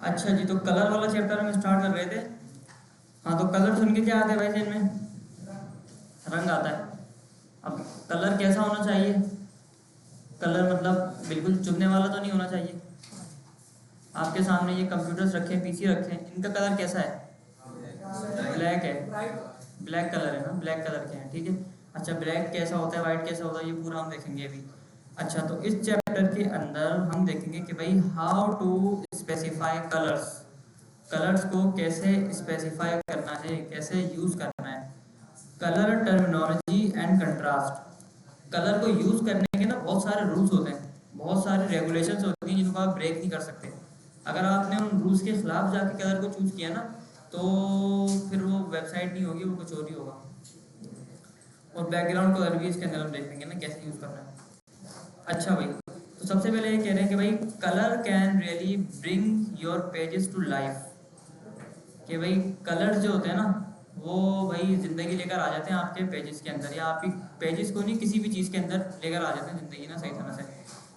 अच्छा जी, तो कलर वाला चैप्टर हम स्टार्ट कर रहे थे। हाँ, तो कलर सुन के क्या आता है भाई इनमें? रंग आता है। अब कलर कैसा होना चाहिए? कलर मतलब बिल्कुल चुभने वाला तो नहीं होना चाहिए। आपके सामने ये कंप्यूटर्स रखे हैं, पीसी रखे हैं, इनका कलर कैसा है? ब्लैक है। ब्लैक कलर है ना, ब्लैक कलर के हैं, ठीक है। अच्छा, ब्लैक कैसा होता है, वाइट कैसा होता है, ये पूरा हम देखेंगे अभी। अच्छा, तो इस चैप्टर के अंदर हम देखेंगे कि भाई how to specify colours. Colours को कैसे स्पेसिफाई करना है, कैसे यूज करना है। Colour terminology and contrast. Colour को यूज करने के ना बहुत सारे रूल्स होते हैं, बहुत सारे रेगुलेशंस होती हैं जिनको आप ब्रेक नहीं कर सकते। अगर आपने उन रूल्स के खिलाफ जाके कलर को चूज किया ना, तो फिर वो वेबसाइट नहीं होगी, वो कुछ और ही होगा। और बैकग्राउंड कलर भी इसके अंदर हम देखेंगे ना कैसे यूज करना है। अच्छा भाई, तो सबसे पहले ये कह रहे हैं कि भाई colour can really bring your pages to life. कि भाई कलर्स जो होते हैं ना, वो भाई जिंदगी लेकर आ जाते हैं आपके पेजेस के अंदर, या आपकी पेजेस को नहीं किसी भी चीज़ के अंदर लेकर आ जाते हैं जिंदगी ना, सही तरह से।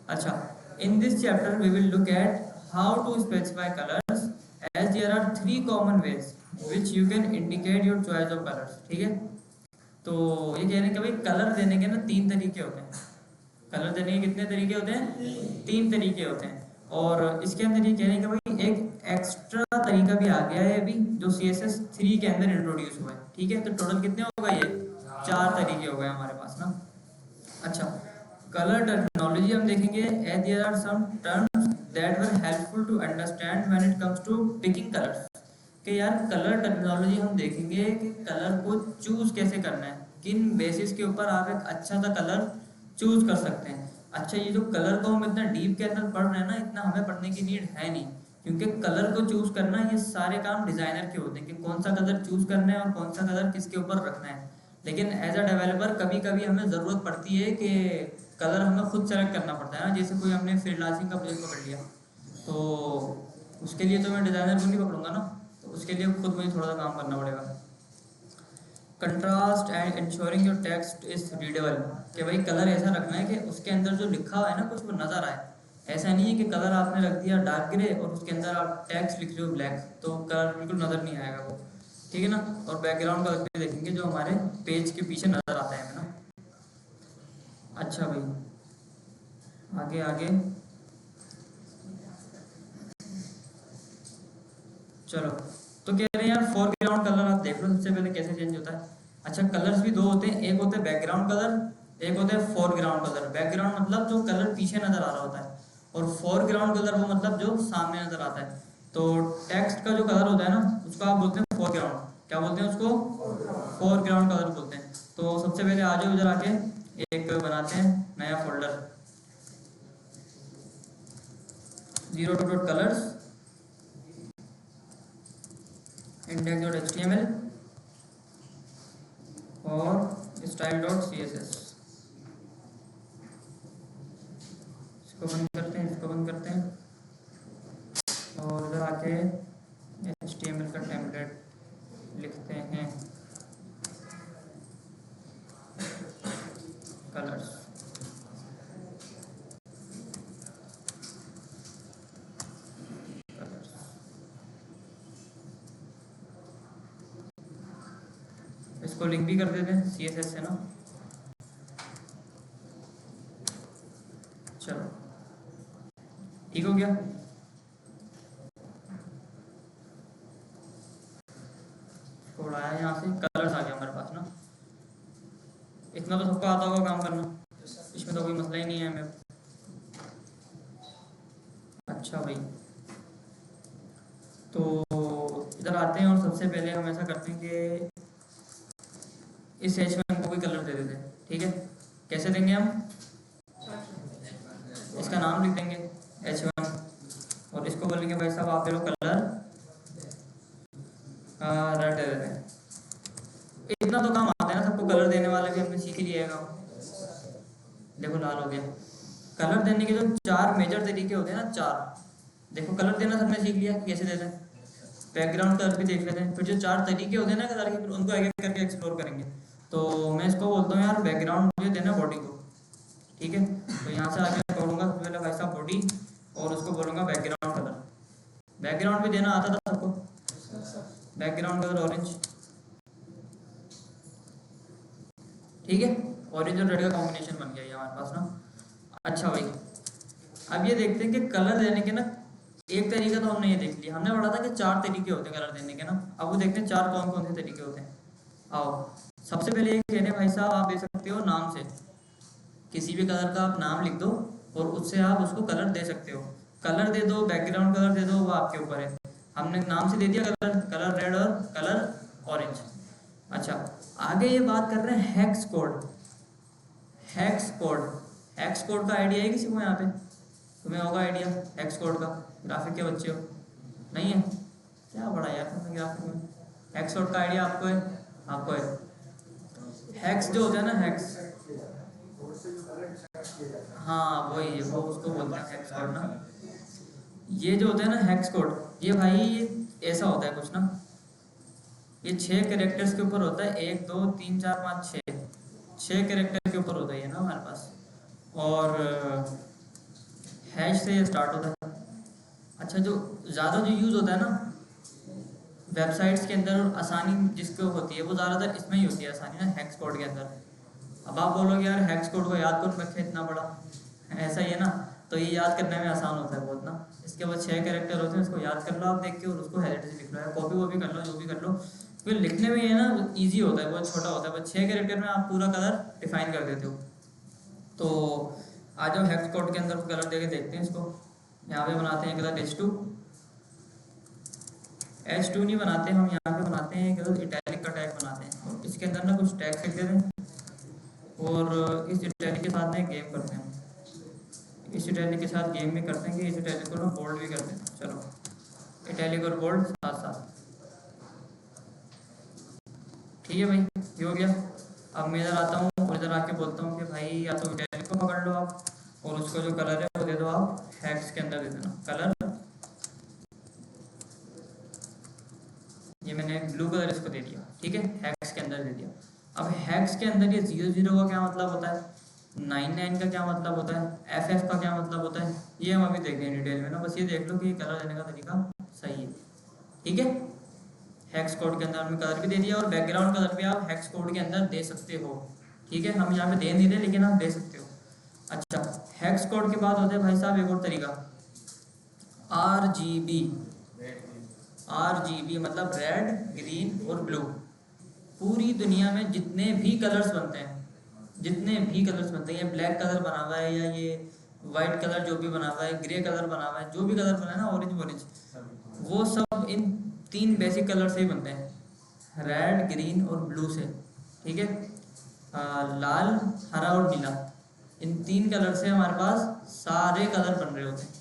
अच्छा, in this chapter we will look at how to specify colours as there are 3 common ways which you can indicate your choice of colours, ठीक है। तो ये कह रहे हैं कि भाई कलर देने के ना 3 तरीके होते हैं। कलर देने के कितने तरीके होते हैं? 3 तरीके होते हैं। और इसके अंदर ये कह रहे हैं कि भाई एक एक्स्ट्रा तरीका भी आ गया है अभी, जो CSS3 के अंदर इंट्रोड्यूस हुआ है, ठीक है। तो टोटल कितने होगा ये? 4 तरीके हो गए हमारे पास ना। अच्छा, कलर टर्मिनोलॉजी हम देखेंगे as there are some terms that were helpful to understand when it comes to picking colours. कि यार कलर टर्मिनोलॉजी हम देखेंगे कि कलर को चूज कैसे करना है, किन बेसिस के ऊपर आप एक अच्छा सा कलर चूज कर सकते हैं। अच्छा, ये जो कलर को हम इतना डीप के अंदर पढ़ रहे हैं ना, इतना हमें पढ़ने की नीड है नहीं, क्योंकि कलर को चूज करना ये सारे काम डिजाइनर के होते हैं कि कौन सा कलर चूज करना है और कौन सा कलर किसके ऊपर रखना है। लेकिन एज अ डेवलपर कभी कभी हमें ज़रूरत पड़ती है कि कलर हमें खुद सेलेक्ट करना पड़ता है ना। जैसे कोई हमने फ्रीलांसिंग का प्रोजेक्ट पकड़ लिया, तो उसके लिए तो मैं डिज़ाइनर को नहीं पकड़ूंगा ना, तो उसके लिए खुद मुझे थोड़ा सा काम करना पड़ेगा। Contrast and ensuring your text is readable. कि भाई कलर ऐसा रखना है कि उसके अंदर जो लिखा हुआ है ना कुछ वो नज़र आए। ऐसा नहीं है कि कलर आपने रख दिया डार्क ग्रे और उसके अंदर आप टेक्स्ट लिख रहे हो ब्लैक, तो कलर बिल्कुल नज़र नहीं आएगा वो, ठीक है ना। और बैकग्राउंड कलर भी देखेंगे जो हमारे पेज के पीछे नज़र आता है ना। अच्छा भाई, आगे आगे चलो। तो कह रहे हैं यार फोरग्राउंड कलर आप देख लो सबसे पहले कैसे चेंज होता है। अच्छा, कलर्स भी 2 होते हैं, एक होता है बैकग्राउंड कलर, एक होता है फोरग्राउंड कलर। बैकग्राउंड मतलब जो कलर पीछे नजर आ रहा होता है, और फोरग्राउंड कलर वो मतलब जो सामने नजर आता है। तो टेक्स्ट का जो कलर होता है ना, उसको आप बोलते हैं फोरग्राउंड। क्या बोलते हैं उसको? फोरग्राउंड कलर बोलते हैं। तो सबसे पहले आ जाओ इधर आके, एक बनाते हैं नया फोल्डर, 02.colors index.html और style.css। इसको बंद करते हैं, इसको बंद करते हैं, और इधर आके HTML का टेम्पलेट लिखते हैं, कलर्स। इसको लिंक भी कर देते हैं CSS से ना। चलो, ठीक हो गया। थोड़ा आया यहाँ से, कलर्स आ गया हमारे पास ना। इतना तो सबको आता होगा काम करना, इसमें तो कोई मसला ही नहीं है हमें। अच्छा भाई, तो इधर आते हैं और सबसे पहले हम ऐसा करते हैं कि इस H1 को कोई कलर दे देते हैं, ठीक है। कैसे देंगे हम? इसका नाम लिख देंगे H1, और इसको बोलेंगे भाई साहब आप लोग कलर रेड दे देते हैं। इतना तो काम आता है ना सबको, कलर देने वाले भी हमने सीख ही लिया है। देखो लाल हो गया। कलर देने के जो 4 मेजर तरीके होते हैं ना, 4। देखो कलर देना सबने सीख लिया कैसे देते हैं, बैकग्राउंड कलर भी देख लेते हैं। फिर जो 4 तरीके होते हैं ना कलर के, फिर उनको एक एक करके एक्सप्लोर करेंगे। तो मैं इसको बोलता हूँ यार बैकग्राउंड मुझे देना बॉडी को, ठीक है। तो यहाँ से आगे पढ़ूंगा सबसे पहले भाई साहब बॉडी, और उसको बोलूँगा बैकग्राउंड कलर। बैकग्राउंड भी देना आता था सबको, बैकग्राउंड कलर ऑरेंज, ठीक है, ऑरेंज और रेड का कॉम्बिनेशन बन गया ये हमारे पास ना। अच्छा भाई अब ये देखते हैं कि कलर देने के ना एक तरीका तो हमने ये देख लिया, हमने पढ़ा था कि 4 तरीके होते हैं कलर देने के ना। अब वो देखते हैं 4 कौन कौन से तरीके होते हैं। आओ सबसे पहले ये कहने भाई साहब आप दे सकते हो नाम से, किसी भी कलर का आप नाम लिख दो और उससे आप उसको कलर दे सकते हो। कलर दे दो, बैकग्राउंड कलर दे दो, वो आपके ऊपर है। हमने नाम से दे दिया कलर, कलर रेड और कलर ऑरेंज। अच्छा आगे ये बात कर रहे हैं hex code. Hex code, hex code का आइडिया है किसी को यहाँ पे? तुम्हें होगा आइडिया हेक्स कोड का, ग्राफिक के बच्चे हो? नहीं है? क्या बड़ा यार तुमने ग्राफिक में, हेक्स कोड का आइडिया आपको है? आपको है। हेक्स जो होता है ना हेक्स, हाँ वही है, वो उसको बोलते हैं हेक्स कोड ना। ये जो होता है ना हेक्स कोड, ये भाई ये ऐसा होता है कुछ ना, ये 6 कैरेक्टर्स के ऊपर होता है, 1 2 3 4 5 6 कैरेक्टर के ऊपर होता है ये ना हमारे पास, और हैश से ये स्टार्ट होता है। अच्छा जो ज़्यादा जो यूज़ होता है ना वेबसाइट्स के अंदर, और आसानी जिसको होती है वो ज़्यादातर इसमें ही होती है आसानी ना, हेक्स कोड के अंदर। अब आप बोलोगे यार हेक्स कोड को याद कर रखे इतना बड़ा, ऐसा ही है ना, तो ये याद करने में आसान होता है बहुत ना। इसके बाद 6 कैरेक्टर होते हैं, उसको याद कर लो आप देख के, और उसको हेरिट से लिख लो या कॉपी वॉपी कर लो, जो भी कर लो, फिर लिखने में ये ना ईजी होता है, बहुत छोटा होता है, बस 6 कैरेक्टर में आप पूरा कलर डिफाइन कर देते हो। तो आ जाओ हेक्स कोड के अंदर कलर देके देखते हैं इसको। यहाँ पे बनाते हैं कलर H2, H2 नहीं बनाते हम, यहाँ पे बनाते हैं कलर इटैलिक का टैग बनाते हैं, और इसके अंदर ना कुछ टैग लिख देते हैं, और इस इटैलिक के साथ में गेम करते हैं। इस इटैलिक के साथ गेम भी करते हैं कि इस इटैलिक को ना बोल्ड भी करते हैं। चलो इटैलिक और बोल्ड साथ साथ, ठीक है भाई ये हो गया। अब मैं इधर आता हूँ और इधर आके बोलता हूँ कि भाई या तो इटैलिक को पकड़ लो आप, और उसको जो कलर है वो दे दो आप हेक्स के अंदर दे देना कलर, ये मैंने ब्लू कलर इसको दे दिया, ठीक है, हेक्स के अंदर दे दिया। अब हेक्स के अंदर ये 00 का क्या मतलब होता है, 99 का क्या मतलब होता है, FF का क्या मतलब होता है, ये हम अभी देखेंगे डिटेल में ना, बस ये देख लो कि कलर देने का तरीका सही है, ठीक है। हेक्स कोड के अंदर हमने कलर भी दे दिया, और बैकग्राउंड कलर भी आप हेक्स कोड के अंदर दे सकते हो, ठीक है, हम यहाँ पे दे नहीं रहे लेकिन आप दे सकते हो। अच्छा हेक्स कोड के बाद होता है भाई साहब एक और तरीका, RGB। RGB मतलब रेड ग्रीन और ब्लू। पूरी दुनिया में जितने भी कलर्स बनते हैं, जितने भी कलर्स बनते हैं, ये ब्लैक कलर बना हुआ है या ये वाइट कलर जो भी बना हुआ है, ग्रे कलर बना हुआ है, जो भी कलर बना है ना ऑरेंज, वो सब इन 3 बेसिक कलर से ही बनते हैं, रेड ग्रीन और ब्लू से, ठीक है। लाल हरा और नीला, इन 3 कलर से हमारे पास सारे कलर बन रहे होते हैं,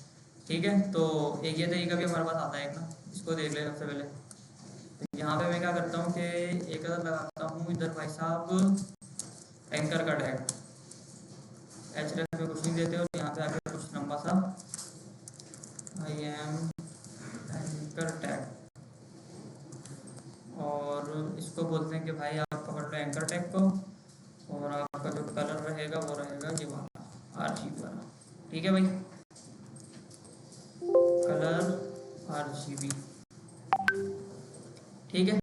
ठीक है। तो एक ये तरीका भी हमारे पास आता है एक ना, इसको देख ले सबसे पहले। तो यहाँ पे मैं क्या करता हूँ कि एक कलर लगाता हूँ इधर भाई साहब एंकर का टैग, href में कुछ नहीं देते, और यहाँ पे आके कुछ लंबा सा आई एम एंकर टैग, और इसको बोलते हैं कि भाई आप पकड़ लो एंकर टैग को, और आपका जो कलर रहेगा वो रहेगा ये वाला RGB वाला, ठीक है भाई, कलर RGB, ठीक है।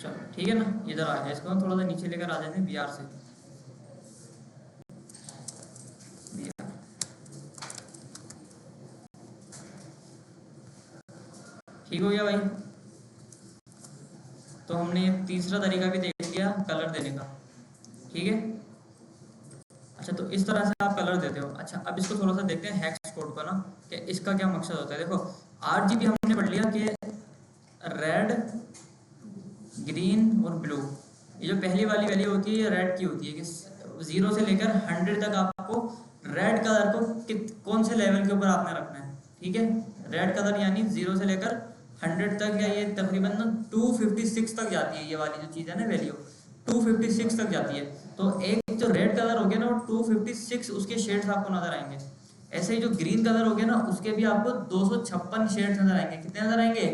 चलो ठीक है ना, इधर आ जाए, इसको थोड़ा सा नीचे लेकर आ जाते हैं BR से, BR ठीक हो गया भाई। तो हमने तीसरा तरीका भी देख लिया कलर देने का, ठीक है। अच्छा तो इस तरह से आप कलर देते हो। अच्छा अब इसको थोड़ा सा देखते हैं हेक्स कोड का ना, कि इसका क्या मकसद होता है। देखो RGB हमने पढ़ लिया कि रेड ग्रीन और ब्लू, ये जो पहली वाली वैल्यू होती है ये रेड की होती है कि 0 से लेकर 100 तक आपको रेड कलर को कौन से लेवल के ऊपर आपने रखना है, ठीक है। रेड कलर यानी 0 से लेकर 100 तक, या ये तकरीबन ना 256 तक जाती है, ये वाली जो चीज़ है ना वैल्यू 256 तक जाती है। तो एक जो रेड कलर हो गया ना वो 256 उसके शेड्स आपको नजर आएंगे। ऐसे ही जो ग्रीन कलर हो गया ना उसके भी आपको 256 शेड्स नजर आएंगे। कितने नजर आएंगे?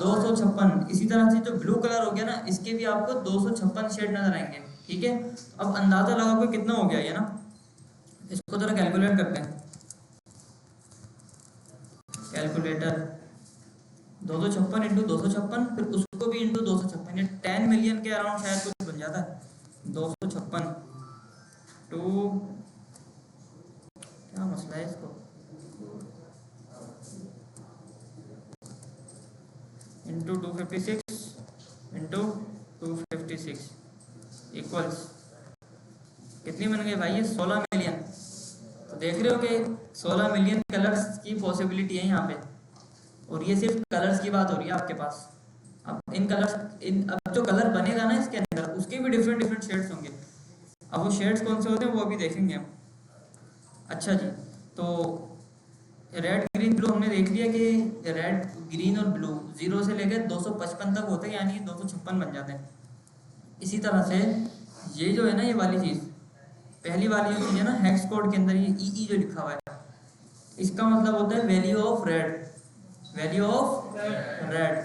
256। इसी तरह से जो ब्लू कलर हो गया ना इसके भी आपको 256 शेड नजर आएंगे, ठीक है। अब अंदाजा लगाओ कि कितना हो गया ये ना, इसको जरा कैलकुलेट करते हैं। कैलकुलेटर 256 इंटू 256, फिर उसको भी इंटू 256, ये 10 मिलियन के अराउंड शायद कुछ बन जाता है। 256 टू, क्या मसला है इसको, इंटू 256 इंटू 256 इक्वल्स कितनी बन गई भाई, ये 16 मिलियन। तो देख रहे हो कि 16 मिलियन कलर्स की पॉसिबिलिटी है यहाँ पे, और ये सिर्फ कलर्स की बात हो रही है आपके पास। अब इन कलर्स, अब जो कलर बनेगा ना इसके अंदर, उसके भी डिफरेंट डिफरेंट शेड्स होंगे। अब वो शेड्स कौन से होते हैं वो अभी देखेंगे हम। अच्छा जी, तो रेड ग्रीन ब्लू हमने देख लिया कि रेड ग्रीन और ब्लू 0 से लेकर 255 तक होते हैं, यानी 256 बन जाते हैं। इसी तरह से ये जो है ना, ये वाली चीज़, पहली वाली जो चीज़ है ना हेक्स कोड के अंदर, ये ई जो लिखा हुआ है, इसका मतलब होता है value of red, value of red.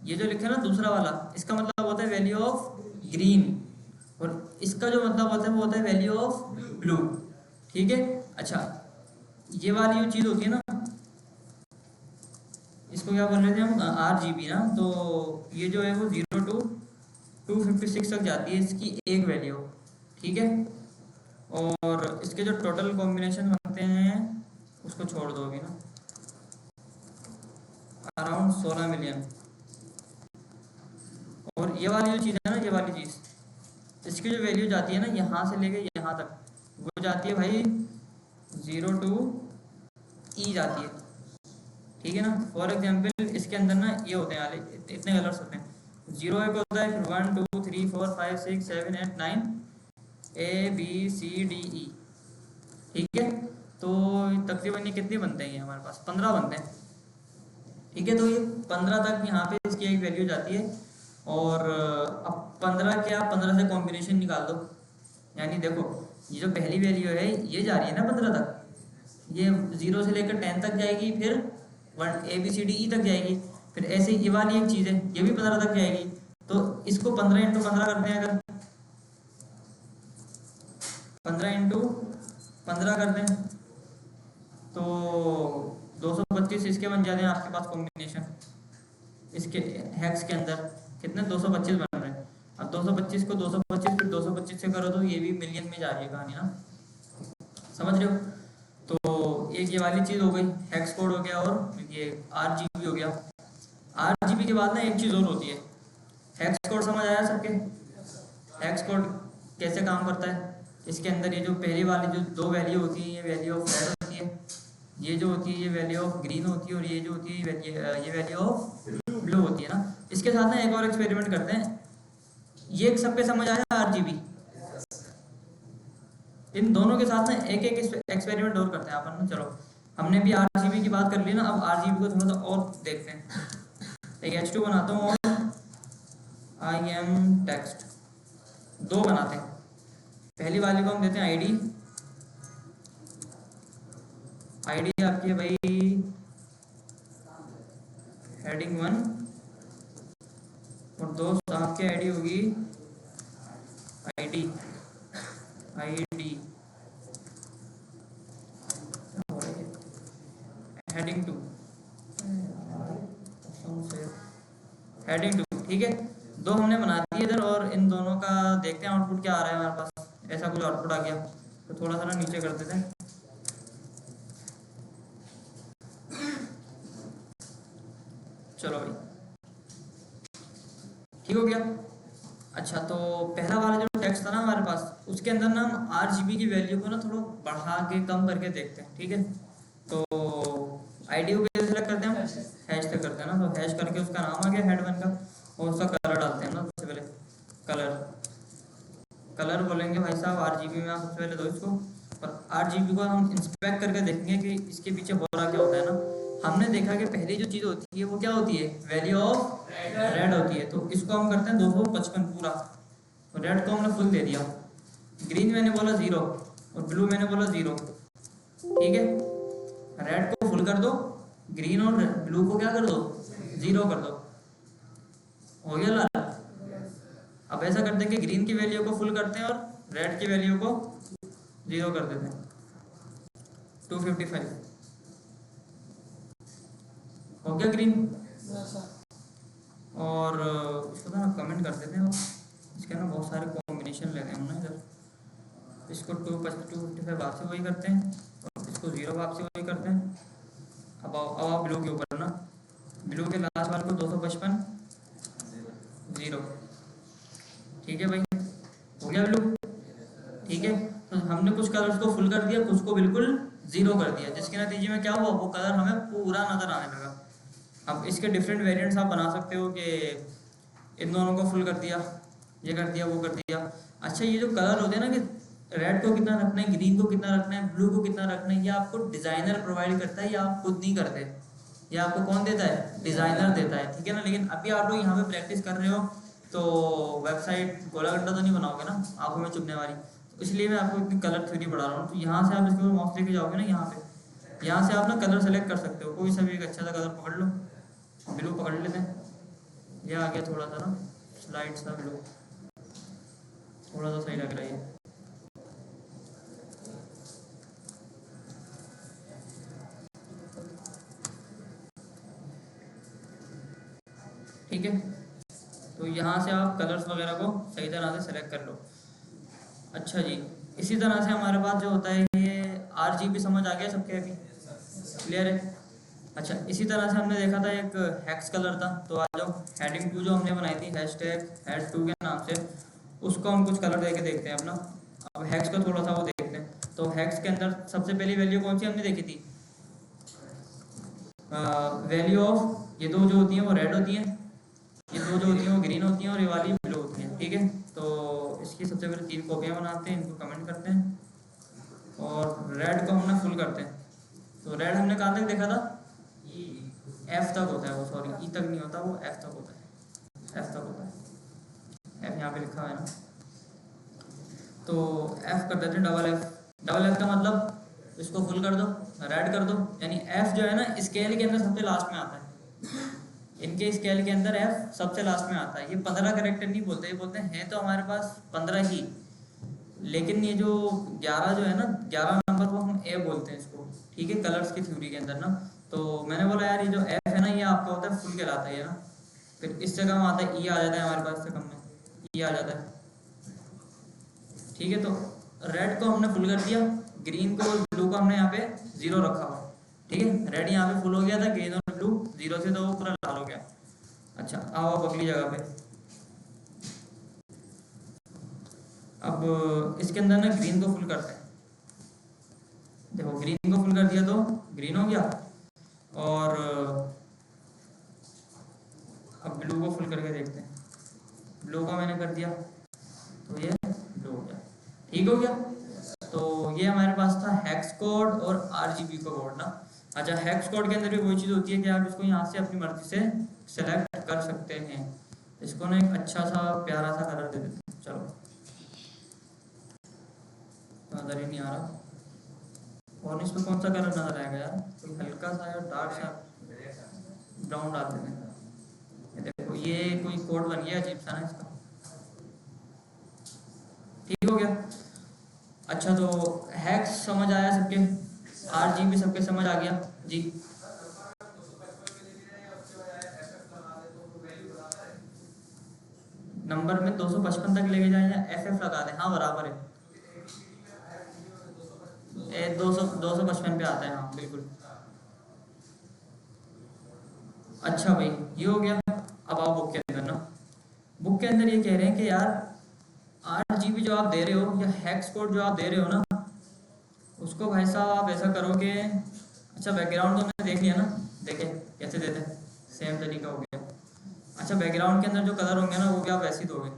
ये जो लिखा है ना दूसरा वाला, इसका मतलब होता है वैल्यू ऑफ ग्रीन, और इसका जो मतलब होता है वो होता है वैल्यू ऑफ ब्लू। ठीक है। अच्छा, ये वाली जो चीज़ होती है ना, इसको क्या बोल रहे थे हम, RGB ना, तो ये जो है वो 0 टू 256 तक जाती है इसकी एक वैल्यू। ठीक है। और इसके जो टोटल कॉम्बिनेशन बनते हैं उसको छोड़ दो अभी ना, अराउंड 16 मिलियन। और ये वाली जो चीज़ है ना, ये वाली चीज़, इसकी जो वैल्यू जाती है ना यहाँ से लेके यहाँ तक, वो जाती है भाई 0 टू E जाती है। ठीक है ना। फॉर एग्जांपल इसके अंदर ना ये होते हैं वाले, इतने कलर्स होते हैं, 0 एक होता है, फिर 1 2 3 4 5 6 7 8 9 ABCDE। ठीक है। तो तकरीबन ये कितने बनते हैं, ये हमारे पास 15 बनते हैं। ठीक है। तो ये 15 तक यहाँ पे इसकी एक वैल्यू जाती है। और अब 15 क्या, 15 से कॉम्बिनेशन निकाल दो, यानी देखो ये जो पहली वैल्यू है ये जा रही है ना 15 तक, ये 0 से लेकर 10 तक जाएगी, फिर 1 ABCDE तक जाएगी, फिर ऐसे ये वाली एक चीज़ है ये भी 15 तक जाएगी। तो इसको 15 इंटू 15 करते हैं, अगर 15 इंटू 15 करते हैं तो 225 इसके बन जाते हैं आपके पास कॉम्बिनेशन। इसके हेक्स के अंदर कितने 225 बन रहे हैं। अब 225 को 225 फिर 225 से करो तो ये भी मिलियन में जा रही है कहानी ना, समझ रहे हो। तो एक ये वाली चीज़ हो गई, हेक्स कोड हो गया, और ये RGB हो गया। RGB के बाद ना एक चीज़ और होती है, हेक्स कोड। समझ आया सबके, हेक्स कोड कैसे काम करता है। इसके अंदर ये जो पहली वाली जो दो वैल्यू होती है, ये वैल्यू ऑफ रेड होती है, ये जो होती है ये वैल्यू ऑफ ग्रीन होती है, और ये जो होती है ये वैल्यू ऑफ ब्लू होती है ना। इसके साथ ना एक और एक्सपेरिमेंट करते हैं, ये सबके समझ आया RGB। इन दोनों के साथ ना एक एक एक्सपेरिमेंट और करते हैं अपन ना। चलो, हमने भी RGB की बात कर ली ना, अब RGB को थोड़ा सा और देखते हैं। एक H2 बनाता हूँ और IM टेक्स्ट, दो बनाते हैं। पहली वाली को हम देते हैं ID आपकी है भाई हेडिंग 1, और दोस्त आपकी ID होगी ID हेडिंग 2, हेडिंग 2। ठीक है। दो हमने बना दिए इधर, और इन दोनों का देखते हैं आउटपुट क्या आ रहा है हमारे पास। ऐसा कुछ आउटपुट आ गया तो थोड़ा सा ना नीचे कर देते हैं। चलो भाई, ठीक हो गया। अच्छा, तो पहला वाला जो टेक्स्ट था ना हमारे पास, उसके अंदर ना हम RGB की वैल्यू को ना थोड़ा बढ़ा के कम करके देखते हैं। ठीक है। तो ID को कैसे सेलेक्ट करते हैं हम, हैश से करते हैं ना। तो हैश करके उसका नाम आ गया हेड1 का, और उसका कलर डालते हैं ना। सबसे पहले कलर बोलेंगे भाई साहब RGB में, आप सबसे पहले दो इसको, और RGB को हम इंस्पेक्ट करके देखेंगे कि इसके पीछे हो रहा क्या होता है ना। हमने देखा कि पहली जो चीज़ होती है वो क्या होती है, वैल्यू ऑफ रेड होती है। तो इसको हम करते हैं 255 पूरा, और रेड को हमने फुल दे दिया। ग्रीन मैंने बोला 0 और ब्लू मैंने बोला 0। ठीक है। रेड को फुल कर दो, ग्रीन और ब्लू को क्या कर दो, 0 कर दो। हो गया लाल। अब ऐसा करते हैं कि ग्रीन की वैल्यू को फुल करते हैं और रेड की वैल्यू को 0 कर देते हैं, 255। हो गया ग्रीन। सर और इसको ना कमेंट कर देते हैं, इसके ना बहुत सारे कॉम्बिनेशन ले रहे हैं हम ना इधर। इसको 255 आपसे वही करते हैं और इसको 0 आपसे वही करते हैं। अब आप ब्लू के ऊपर ना, ब्लू के लास्ट वाले को 255 0। ठीक है भाई, हो गया ब्लू। ठीक है, तो हमने कुछ कलर्स को फुल कर दिया, कुछ को बिल्कुल 0 कर दिया, जिसके नतीजे में क्या हुआ, वो कलर हमें पूरा नज़र आने लगा। अब इसके डिफरेंट वेरिएंट्स आप बना सकते हो कि इन दोनों को फुल कर दिया, ये कर दिया, वो कर दिया। अच्छा, ये जो कलर होते हैं ना कि रेड को कितना रखना है, ग्रीन को कितना रखना है, ब्लू को कितना रखना है, ये आपको डिज़ाइनर प्रोवाइड करता है, या आप खुद नहीं करते। ये आपको कौन देता है? डिज़ाइनर देता है। ठीक है ना। लेकिन अभी आप लोग यहाँ पे प्रैक्टिस कर रहे हो तो वेबसाइट गोला गड्ढा तो नहीं बनाओगे ना आंखों में चुभने वाली, तो इसलिए मैं आपको इतनी कलर थ्योरी पढ़ा रहा हूँ। तो यहाँ से आप इसके ऊपर माउस लेके जाओगे ना, यहाँ से आप ना कलर सेलेक्ट कर सकते हो, कोई सा भी एक अच्छा सा कलर पकड़ लो। ब्लू पकड़ लेते हैं, ये आ गया थोड़ा सा ना स्लाइड सा ब्लू, थोड़ा सा सही लग रहा है ये। ठीक है, तो यहाँ से आप कलर्स वगैरह को सही तरह से सेलेक्ट कर लो। अच्छा जी, इसी तरह से हमारे पास जो होता है ये RGB समझ आ गया सबके, अभी क्लियर है। अच्छा, इसी तरह से हमने देखा था एक हेक्स कलर था, तो आज जो हेडिंग 2 जो हमने बनाई थी ##2 के नाम से, उसको हम कुछ कलर देके देखते हैं अपना। अब हेक्स का थोड़ा सा वो देखते हैं। तो हेक्स के अंदर सबसे पहली वैल्यू कौन सी हमने देखी थी? वैल्यू ऑफ, ये दो जो होती हैं वो रेड होती हैं, ये दो जो होती हैं वो ग्रीन होती हैं, और ये वाली ब्लू होती हैं। ठीक है, तो इसकी सबसे पहले 3 कॉपियाँ बनाते हैं, इनको कमेंट करते हैं और रेड को हमने फुल करते हैं। तो रेड हमने कहाँ तक देखा था? F तक होता है वो, सॉरी E तक नहीं होता वो, F तक होता है, F तक होता है, F यहाँ पे लिखा है ना। तो F कर देते हैं, डबल F का मतलब इसको फुल कर दो, रेड कर दो। यानी F जो है ना स्केल के अंदर सबसे लास्ट में आता है, इनके स्केल के अंदर F सबसे लास्ट में आता है। ये 15 करेक्टर नहीं बोलते, ये बोलते हैं तो हमारे पास 15 ही, लेकिन ये जो 11 जो है ना, 11 नंबर को हम A बोलते हैं इसको। ठीक है, कलर्स की थ्योरी के अंदर ना। तो मैंने बोला यार ये जो F है ना, ये आपका होता है फुल कहलाता है ना। फिर इससे कम आता है E आ जाता है हमारे पास, से कम में E आ जाता है। ठीक है, तो रेड को हमने फुल कर दिया, ग्रीन को और ब्लू को हमने यहाँ पे 0 रखा हुआ। ठीक है, रेड यहाँ पे फुल हो गया था, ग्रीन और ब्लू 0 से तो वो पूरा लाल हो गया। अच्छा, आओ अब अगली जगह पे। अब इसके अंदर ना ग्रीन को फुल करते हैं। देखो, ग्रीन को फुल कर दिया तो ग्रीन हो गया, और अब ब्लू को फुल करके देखते हैं। ब्लू का मैंने कर दिया तो ये ब्लू हो गया। ठीक हो गया। तो ये हमारे पास था हेक्स कोड और RGB का कोड ना। अच्छा, हेक्स कोड के अंदर भी वही चीज़ होती है कि आप इसको यहाँ से अपनी मर्जी से सेलेक्ट कर सकते हैं। इसको ना एक अच्छा सा प्यारा सा कलर दे देते हैं। चलो, नज़र ही नहीं आ रहा, और इस पर कौन सा कलर नज़र आएगा यार? कोई हल्का सा या डार्क सा ब्राउन डाल देते हैं। ये देखो, ये कोई कोड बन गया अजीब सा ना इसका। ठीक हो गया। अच्छा, तो हैक्स समझ आया सबके, RGB सबके समझ आ गया जी। नंबर में 255 तक लेके जाए या FF लगा दें? हाँ बराबर है, 255 पे आता है, हाँ बिल्कुल। अच्छा भाई, ये हो गया। अब आओ बुक के अंदर ना। बुक के अंदर ये कह रहे हैं कि यार RGB जो आप दे रहे हो या हेक्स कोड जो आप दे रहे हो ना, उसको भाई साहब आप ऐसा करो कि, अच्छा बैकग्राउंड तो हमने देख लिया ना, देखें कैसे देते हैं, सेम तरीका हो गया। अच्छा, बैकग्राउंड के अंदर जो कलर होंगे ना वो भी आप वैसे ही दोगे,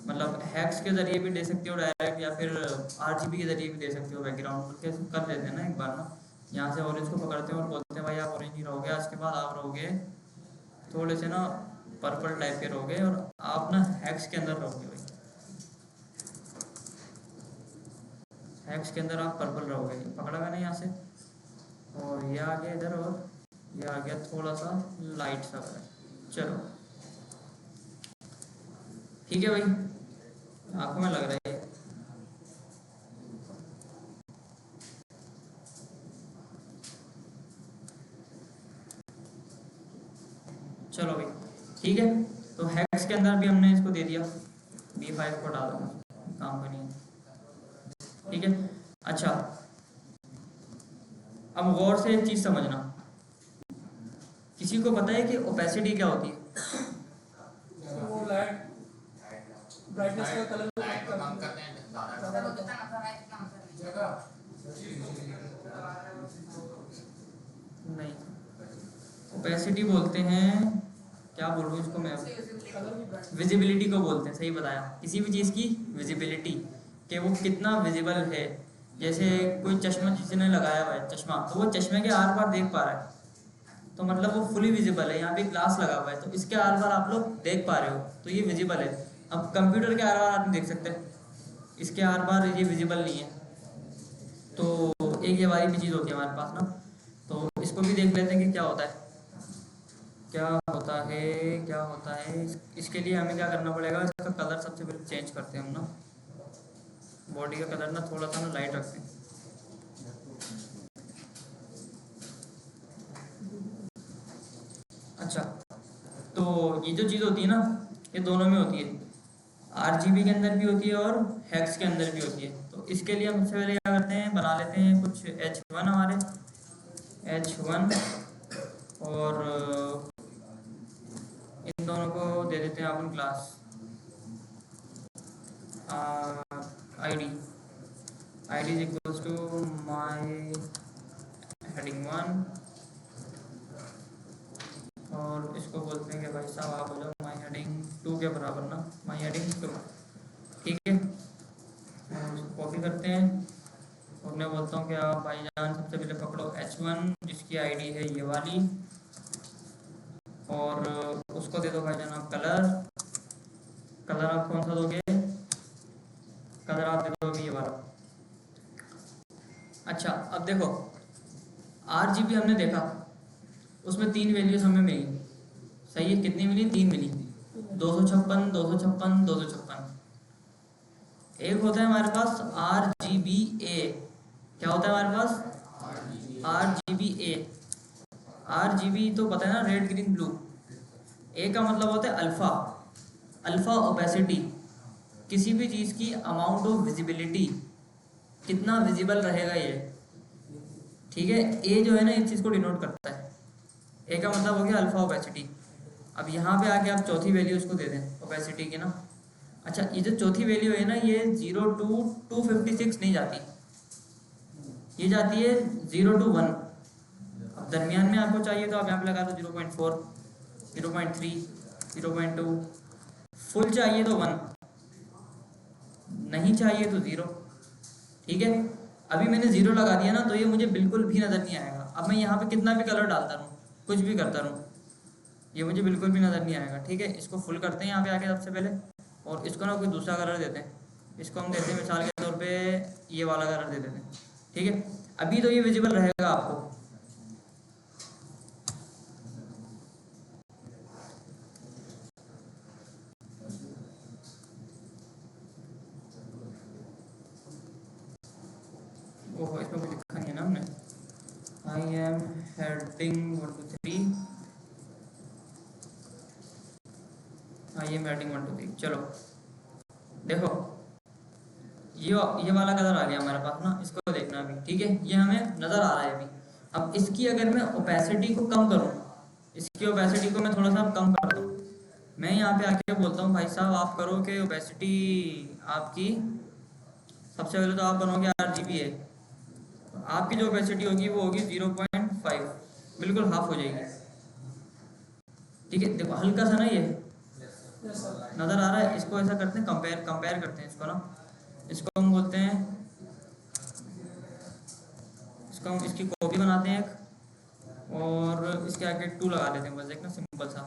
मतलब हैक्स के ज़रिए भी दे सकते हो डायरेक्ट, या फिर RGB के ज़रिए भी दे सकते हो। बैकग्राउंड कैसे कर देते हैं ना एक बार ना, यहाँ से ऑरेंज को पकड़ते हैं और बोलते हैं भाई आप ऑरेंज ही रहोगे, आज के बाद आप रहोगे थोड़े से ना पर्पल टाइप के रहोगे, और आप ना हैक्स के अंदर रहोगे भाई, हैक्स के अंदर आप पर्पल रहोगे। पकड़ा मैंने यहाँ से, और ये आ गया इधर, और ये आ गया थोड़ा सा लाइट सा कलर। चलो ठीक है भाई, आंखों में लग रहा है। चलो भाई ठीक है, तो हेक्स के अंदर भी हमने इसको दे दिया, B5 को डाल दूंगा, काम का नहीं है, ठीक है। अच्छा अब गौर से एक चीज समझना, किसी को पता है कि ओपेसिटी क्या होती है? वो लाइट ब्राइटनेस का कलर कम करते हैं नहीं, ओपेसिटी बोलते हैं, क्या बोलूँ इसको मैं, विजिबिलिटी को बोलते हैं, सही बताया, किसी भी चीज़ की विजिबिलिटी, कि वो कितना विजिबल है। जैसे कोई चश्मा जिसने लगाया हुआ है चश्मा, तो वो चश्मे के आर पार देख पा रहा है, तो मतलब वो फुली विजिबल है। यहाँ पे ग्लास लगा हुआ है तो इसके आर पार आप लोग देख पा रहे हो, तो ये विजिबल है। अब कंप्यूटर के आर पार आप नहीं देख सकते, इसके आर पार ये विजिबल नहीं है। तो एक ये वाली भी चीज़ होती है हमारे पास ना, तो इसको भी देख लेते हैं कि क्या होता है, क्या होता है, क्या होता है। इसके लिए हमें क्या करना पड़ेगा, इसका कलर सबसे पहले चेंज करते हैं हम ना, बॉडी का कलर ना थोड़ा सा ना लाइट रखते हैं। अच्छा तो ये जो चीज़ होती है ना, ये दोनों में होती है, RGB के अंदर भी होती है और हेक्स के अंदर भी होती है। तो इसके लिए हम सबसे पहले क्या करते हैं, बना लेते हैं कुछ H1 हमारे, H1, और इन दोनों को दे देते हैं अपन class ID is equals to my heading 1, और इसको बोलते हैं कि भाई साहब आप हो जाओ माई हेडिंग 2 के बराबर ना, माई हेडिंग 2, ठीक है। और इसको कॉपी करते हैं और मैं बोलता हूँ कि आप भाईजान सबसे पहले पकड़ो H1 जिसकी ID है ये वाली, और उसको दे दो भाईजान आप कलर, कलर आप कौन सा दोगे, कलर आप दे दोगे ये वाला। अच्छा अब देखो RGB हमने देखा, उसमें 3 वैल्यूज हमें मिली, सही है, कितनी मिली, 3 मिली, 256, 256, 256। एक होता है हमारे पास RGBA, क्या होता है हमारे पास RGBA, RGB तो पता है ना, रेड ग्रीन ब्लू। ए का मतलब होता है अल्फा, अल्फा ओपेसिटी, किसी भी चीज़ की अमाउंट ऑफ विजिबिलिटी, कितना विजिबल रहेगा ये, ठीक है। ए जो है ना इस चीज़ को डिनोट करता है, ए का मतलब हो गया अल्फा ओपेसिटी। अब यहाँ पे आके आप चौथी वैल्यू उसको दे दें ओपेसिटी की ना। अच्छा ये जो चौथी वैल्यू है ना, ये 0 to 256 नहीं जाती, ये जाती है 0 to 1। अब दरमियान में आपको चाहिए तो आप यहाँ पे लगा दो 0.4, 0.3, 0.2, फुल चाहिए तो 1, नहीं चाहिए तो 0, ठीक है। अभी मैंने 0 लगा दिया ना, तो ये मुझे बिल्कुल भी नज़र नहीं आएगा। अब मैं यहाँ पे कितना भी कलर डालता रहूँ, कुछ भी करता रहूँ, ये मुझे बिल्कुल भी नज़र नहीं आएगा, ठीक है। इसको फुल करते हैं यहाँ पे आके सबसे पहले, और इसको ना कोई दूसरा कलर देते हैं, इसको हम देते हैं मिसाल के तौर पे ये वाला कलर दे देते हैं, ठीक है। अभी तो ये विजिबल रहेगा आपको, ओहो इसमें कुछ लिखा नहीं है ना हमने, I am heading 1 2 3, I am heading 1 2 3। चलो देखो ये वाला कलर आ गया हमारे पास ना, इसको देखना अभी, ठीक है, ये हमें नज़र आ रहा है अभी। अब इसकी अगर मैं ओपेसिटी को कम करूँ, इसकी ओपेसिटी को मैं थोड़ा सा कम कर दूँ, मैं यहाँ पे आके बोलता हूँ भाई साहब आप करो कि ओपेसिटी आपकी, सबसे पहले तो आप बनोगे RGB है, तो आपकी जो ओपेसिटी होगी वो होगी 0.5, बिल्कुल हाफ हो जाएगी, ठीक है। देखो हल्का सा ना ये नज़र आ रहा है, इसको ऐसा करते हैं, कंपेयर करते हैं इसको ना, इसको हम बोलते हैं, इसको हम इसकी कॉपी बनाते हैं एक, और इसके आगे 2 लगा लेते हैं बस, एक ना सिंपल सा,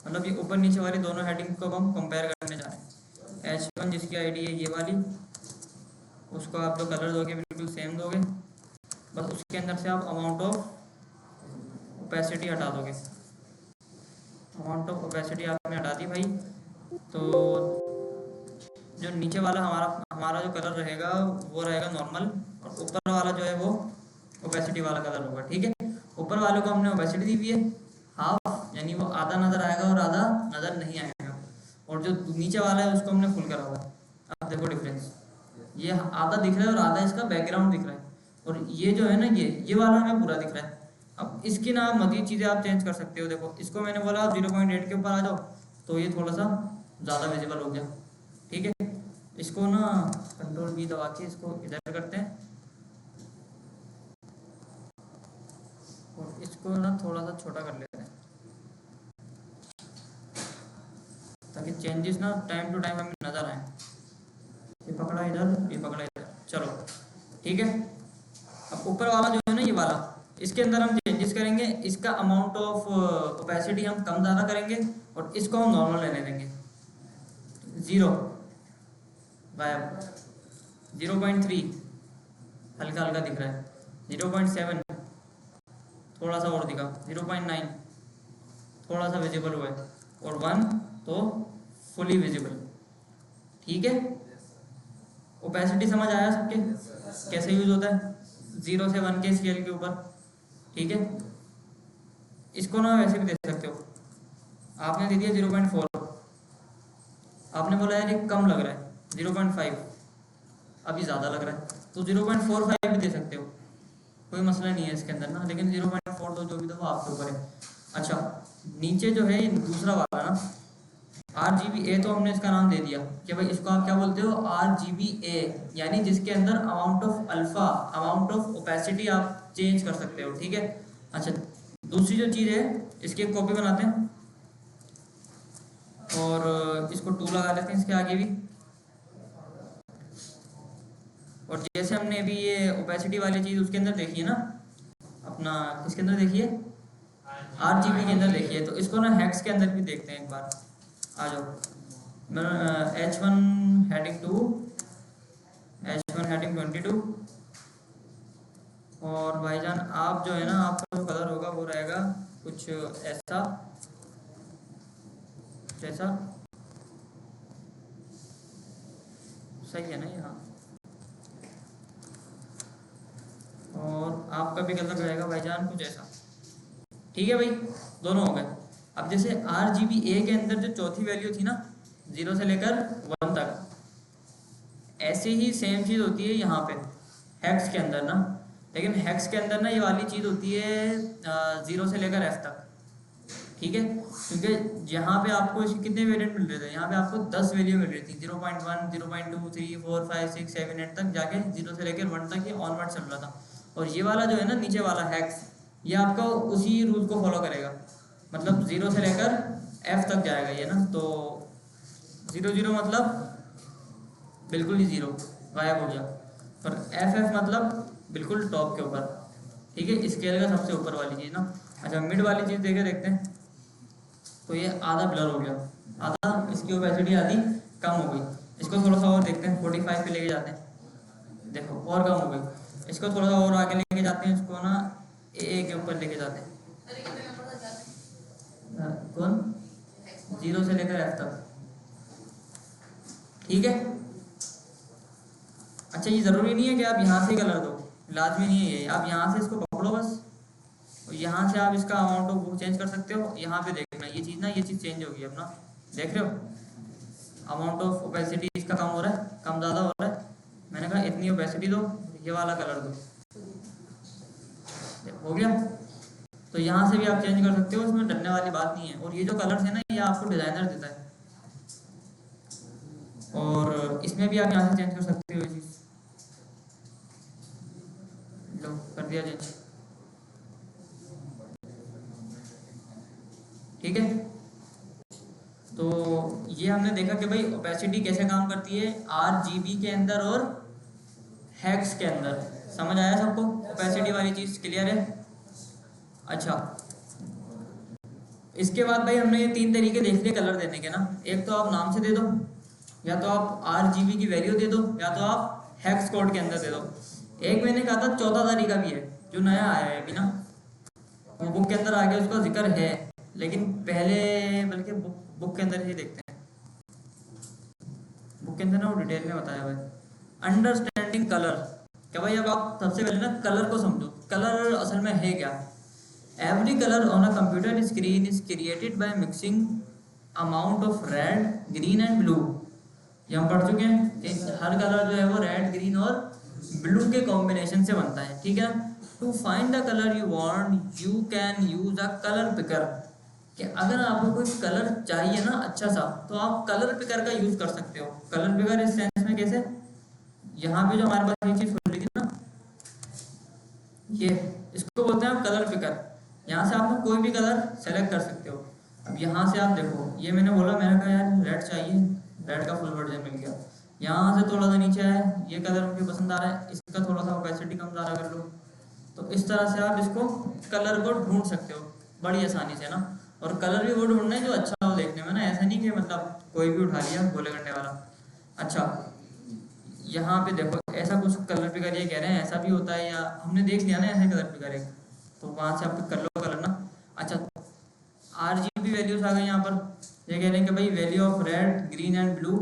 मतलब ये ऊपर नीचे वाली दोनों हेडिंग को हम कंपेयर करने जा रहे हैं। H1 जिसकी ID है ये वाली, उसको आप जो कलर दोगे बिल्कुल सेम दोगे, बस उसके अंदर से आप अमाउंट ऑफ ओपेसिटी हटा दोगे, अमाउंट ऑफ ओपेसिटी आपने हटा दी भाई, तो जो नीचे वाला हमारा जो कलर रहेगा वो रहेगा नॉर्मल, और ऊपर वाला जो है वो ओपेसिटी वाला कलर होगा, ठीक है। ऊपर वाले को हमने ओपेसिटी दी हुई है, हाफ, यानी वो आधा नज़र आएगा और आधा नज़र नहीं आएगा। और जो नीचे वाला है उसको हमने फुल करा हुआ है। अब देखो डिफरेंस, ये आधा दिख रहा है और आधा इसका बैकग्राउंड दिख रहा है, और ये जो है ना ये वाला हमें पूरा दिख रहा है। अब इसकी ना मज़ीद चीज़ें आप चेंज कर सकते हो। देखो इसको मैंने बोला आप 0.8 के ऊपर आ जाओ, तो ये थोड़ा सा ज़्यादा विजिबल हो गया, ठीक है। इसको ना कंट्रोल V दबा के इसको इधर करते हैं, और इसको ना थोड़ा सा छोटा कर लेते हैं, ताकि चेंजेस ना टाइम टू टाइम हमें नज़र आए। ये पकड़ा इधर, ये पकड़ा इधर, चलो ठीक है। अब ऊपर वाला जो है ना ये वाला, इसके अंदर हम चेंजेस करेंगे। इसका अमाउंट ऑफ ओपेसिटी हम कम ज़्यादा करेंगे, और इसको हम नॉर्मल रहने देंगे। 0 गायब, 0.3 हल्का हल्का दिख रहा है, 0.7 थोड़ा सा और दिखा, 0.9 थोड़ा सा विजिबल हुआ है, और 1 तो फुली विजिबल, ठीक है। ओपेसिटी समझ आया सबके कैसे यूज होता है 0 से 1 के स्केल के ऊपर, ठीक है। इसको ना वैसे भी दे सकते हो, आपने दे दिया 0.4, आपने बोला यार ये कम लग रहा है 0.5, अभी ज़्यादा लग रहा है तो 0.45 भी दे सकते हो, कोई मसला नहीं है इसके अंदर ना, लेकिन 0.4 तो जो भी दो आपके ऊपर है। अच्छा, नीचे जो है ये दूसरा वाला ना RGBA, तो हमने इसका नाम दे दिया कि भाई इसको आप क्या बोलते हो RGBA, यानी जिसके अंदर amount of alpha, amount of opacity आप चेंज कर सकते हो, ठीक है। अच्छा, दूसरी जो चीज़ है इसकी एक कॉपी बनाते हैं, और इसको 2 लगा लेते हैं इसके आगे भी। और जैसे हमने अभी ये ओपेसिटी वाली चीज़ उसके अंदर देखी है ना, अपना किसके अंदर देखिए RGB के अंदर देखिए, तो इसको ना हेक्स के अंदर भी देखते हैं एक बार। आ जाओ, H1 हेडिंग 2, H1 हेडिंग 22, और भाईजान आप जो है ना आपका जो कलर होगा वो रहेगा कुछ ऐसा, जैसा सही है ना यहाँ, और आपका भी कलर रहेगा भाईजान कुछ ऐसा, ठीक है भाई, दोनों हो गए। अब जैसे RGBA के अंदर जो चौथी वैल्यू थी ना 0 से लेकर 1 तक, ऐसे ही सेम चीज़ होती है यहाँ पे हेक्स के अंदर ना, लेकिन हेक्स के अंदर ना ये वाली चीज़ होती है 0 से लेकर F तक, ठीक है। क्योंकि यहाँ पे आपको इसके कितने वेरिएंट मिल रहे थे, यहाँ पे आपको 10 वैल्यू मिल रही थी, 0.1 0.2 3 4 5 6 7 8 तक जाके 0 से लेकर 1 तक ये ऑनवर्ड चल रहा था। और ये वाला जो है ना नीचे वाला हैक्स, ये आपका उसी रूल को फॉलो करेगा, मतलब 0 से लेकर F तक जाएगा ये ना, तो 0 0 मतलब बिल्कुल ही 0 गायब हो गया, और FF मतलब बिल्कुल टॉप के ऊपर, ठीक है, स्केल का सबसे ऊपर वाली चीज़ ना। अच्छा, मिड वाली चीज़ देखे देखते हैं, तो ये आधा ब्लर हो गया, आधा इसकी ओपेसिटी आधी कम हो गई। इसको थोड़ा सा और देखते हैं, 45 पे लेके जाते हैं, देखो और कम हो गई। इसको थोड़ा सा और आगे लेके जाते हैं, इसको ना A के ऊपर लेके जाते हैं, कौन 0 से लेकर F तक, ठीक है। अच्छा, ये ज़रूरी नहीं है कि आप यहाँ से ही कलर दो, लाजमी नहीं है ये, आप यहाँ से इसको पकड़ो बस, और यहाँ से आप इसका अमाउंट ऑफ वो चेंज कर सकते हो। यहाँ पे देखना ये चीज़ ना, ये चीज़ चेंज होगी अपना, देख रहे हो अमाउंट ऑफ ओपेसिटी इसका कम हो रहा है, कम ज़्यादा हो रहा है। मैंने कहा इतनी ओपेसिटी दो, ये वाला कलर दो, हो गया। तो यहाँ से भी आप चेंज कर सकते हो, इसमें डरने वाली बात नहीं है। और ये जो कलर्स है ना ये आपको डिज़ाइनर देता है, और इसमें भी आप यहाँ से चेंज कर सकते हो। ये चीज़ लो कर दिया चेंज, ठीक है। तो ये हमने देखा कि भाई ओपेसिटी कैसे काम करती है RGB के अंदर और हेक्स के अंदर, समझ आया सबको? ओपेसिटी वाली चीज़ क्लियर है? अच्छा, इसके बाद भाई हमने ये 3 तरीके देख लिए कलर देने के ना। एक तो आप नाम से दे दो, या तो आप RGB की वैल्यू दे दो, या तो आप हेक्स कोड के अंदर दे दो। एक मैंने कहा था चौथा तरीका भी है जो नया आया है अभी ना, वो बुक के अंदर आ गया, उसका जिक्र है, लेकिन पहले बल्कि बुक के अंदर ही देखते हैं। बुक के अंदर ना वो डिटेल में बताया हुआ है, अंडरस्टैंडिंग कलर। क्या भाई अब आप सबसे पहले ना कलर को समझो, कलर असल में है क्या। Every colour on a computer screen is created by mixing amount of red green and blue. ये हम पढ़ चुके हैं कि हर कलर जो है वो रेड ग्रीन और ब्लू के कॉम्बिनेशन से बनता है, ठीक है। To find the colour you want you can use a colour picker, कि अगर आपको कोई कलर चाहिए ना अच्छा सा, तो आप कलर पिकर का यूज कर सकते हो। कलर पिकर इस सेंस में कैसे, यहाँ पे जो हमारे पास ये चीज खुल रही थी ना, ये इसको बोलते हैं आप कलर पिकर। यहाँ से आप कोई भी कलर सेलेक्ट कर सकते हो। अब यहाँ से आप देखो, ये मैंने बोला, मैंने कहा यार रेड चाहिए, रेड का फुल वर्जन मिल गया। यहाँ से थोड़ा सा नीचे आया, ये कलर मुझे पसंद आ रहा है, इसका थोड़ा सा ऑपेसिटी कम ज़्यादा कर लो। तो इस तरह से आप इसको कलर को ढूंढ सकते हो बड़ी आसानी से ना। और कलर भी वो ढूंढना है जो अच्छा हो देखने में ना, ऐसा नहीं कि मतलब कोई भी उठा लिया गोले गंडे वाला। अच्छा, यहाँ पे देखो ऐसा कुछ कलर पिकर ये कह रहे हैं ऐसा भी होता है, या हमने देख लिया ना ऐसे कलर पिकर एक, तो वहाँ से आप पिक कर लो कलर ना। अच्छा, RGB वैल्यूज आ गई यहाँ पर। ये कह रहे हैं कि भाई value of red green and blue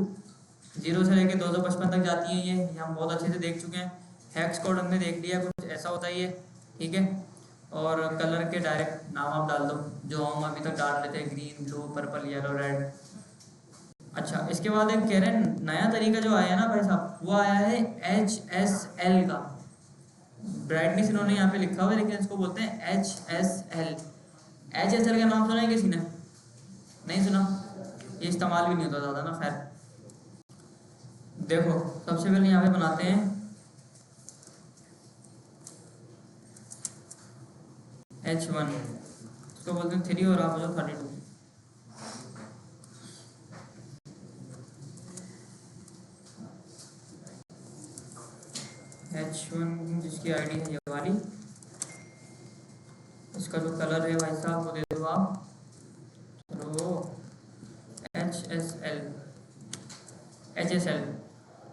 0 से लेकर 255 तक जाती है। ये हम बहुत अच्छे से देख चुके हैं। हेक्स कोड हमने देख लिया, कुछ ऐसा होता है ये, ठीक है। और कलर के डायरेक्ट नाम आप डाल दो जो हम अभी तक डाल लेते हैं, green blue purple yellow red. अच्छा, इसके बाद एक कह रहे हैं नया तरीका जो आया है ना भाई साहब, वो आया है HSL का। ब्राइटनेस इन्होंने यहाँ पे लिखा हुआ है, लेकिन इसको बोलते हैं HSL। HSL का नाम सुना है किसी ने? नहीं सुना, ये इस्तेमाल भी नहीं होता ज़्यादा ना। खैर देखो, सबसे पहले यहाँ पे बनाते हैं H1, इसको बोलते हैं 3 और आप जो 32। H1 जिसकी आईडी है ये वाली, इसका जो कलर है भाई साहब वो दे दो आप, चलो HSL,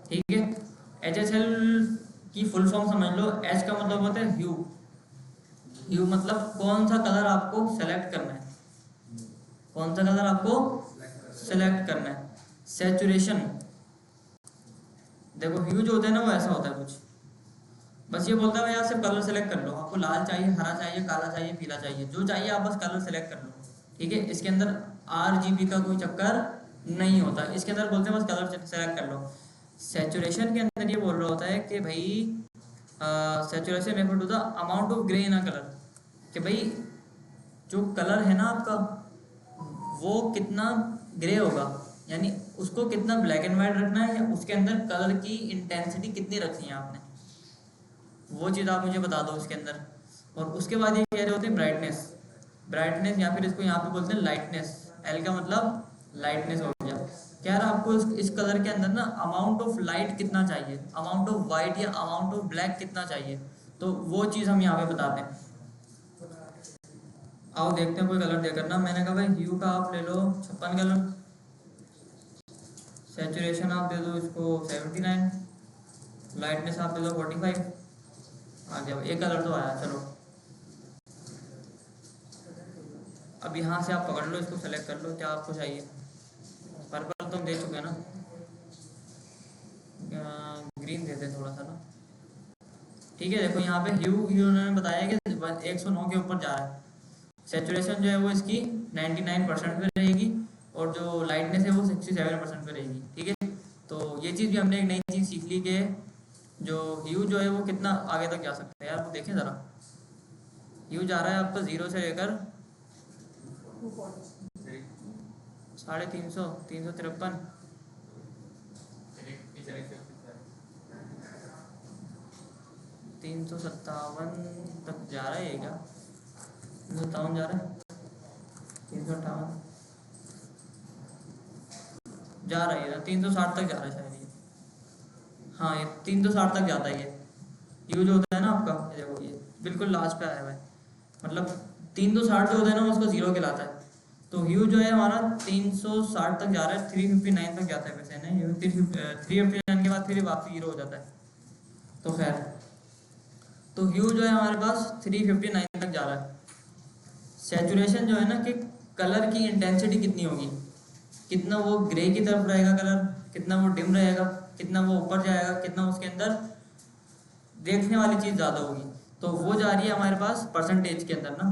ठीक है। HSL की फुल फॉर्म समझ लो। H का मतलब होता है ह्यू, ह्यू मतलब कौन सा कलर आपको सेलेक्ट करना है, कौन सा कलर आपको सेलेक्ट करना है। सैचुरेशन, देखो ह्यू जो होता है ना वो ऐसा होता है कुछ, बस ये बोलता है भाई आप सिर्फ कलर सेलेक्ट कर लो, आपको लाल चाहिए, हरा चाहिए, काला चाहिए, पीला चाहिए, जो चाहिए आप बस कलर सेलेक्ट कर लो, ठीक है। इसके अंदर RGB का कोई चक्कर नहीं होता, इसके अंदर बोलते हैं बस कलर सेलेक्ट कर लो। सैचुरेशन के अंदर ये बोल रहा होता है कि भाई saturation refer to the amount of grey in a colour, कि भाई जो कलर है ना आपका वो कितना ग्रे होगा, यानी उसको कितना ब्लैक एंड वाइट रखना है, या उसके अंदर कलर की इंटेंसिटी कितनी रखनी है आपने, वो चीज़ आप मुझे बता दो उसके अंदर। और उसके बाद ये कह रहे होते हैं ब्राइटनेस, ब्राइटनेस या फिर इसको यहाँ पे बोलते हैं लाइटनेस। L का मतलब लाइटनेस हो गया। कह रहा आपको इस कलर के अंदर ना अमाउंट ऑफ लाइट कितना चाहिए, अमाउंट ऑफ वाइट या अमाउंट ऑफ ब्लैक कितना चाहिए, तो वो चीज़ हम यहाँ पे बताते हैं। आओ देखते हैं कोई कलर देकर ना। मैंने कहा भाई ह्यू का आप ले लो 56 कलर, सैचुरेशन आप दे दो इसको 79, लाइटनेस आप दे दो 45। आ गया, एक कलर तो आया। चलो अब यहाँ से आप पकड़ लो, इसको सेलेक्ट कर लो क्या आपको चाहिए। पर्पल तो हम दे चुके हैं ना, ग्रीन देते हैं थोड़ा सा ना, ठीक है। देखो यहाँ पे ह्यू उन्होंने बताया कि 109 के ऊपर जा रहा है। सैचुरेशन जो है वो इसकी 99% पे रहेगी, और जो लाइटनेस है वो 67% पे रहेगी, ठीक है। तो ये चीज़ भी हमने एक नई चीज़ सीख ली कि जो ह्यू जो है वो कितना आगे तक जा सकता है। यार वो देखें ज़रा, ह्यू जा रहा है आपका 0 से लेकर 350, 353, 357 तक जा रहा है। क्या 357 जा रहा है, 358 जा रहा है, 360 तक जा रहा है शायद ये। हाँ ये 360 तक जाता है ये ह्यू जो होता है ना आपका। देखो ये बिल्कुल लास्ट पे आया हुआ है, मतलब 360 जो होता है ना उसको 0 कहलाता है। तो ह्यू जो है हमारा 360 तक जा रहा है, 359 तक जाता है वैसे नहीं, 359 के बाद फिर वापसी 0 हो जाता है। तो खैर, तो ह्यू जो है हमारे पास 359 तक जा रहा है। सैचुरेशन जो है ना कि कलर की इंटेंसिटी कितनी होगी, कितना वो ग्रे की तरफ रहेगा कलर, कितना वो डिम रहेगा, कितना वो ऊपर जाएगा, कितना उसके अंदर देखने वाली चीज़ ज़्यादा होगी, तो वो जा रही है हमारे पास परसेंटेज के अंदर ना।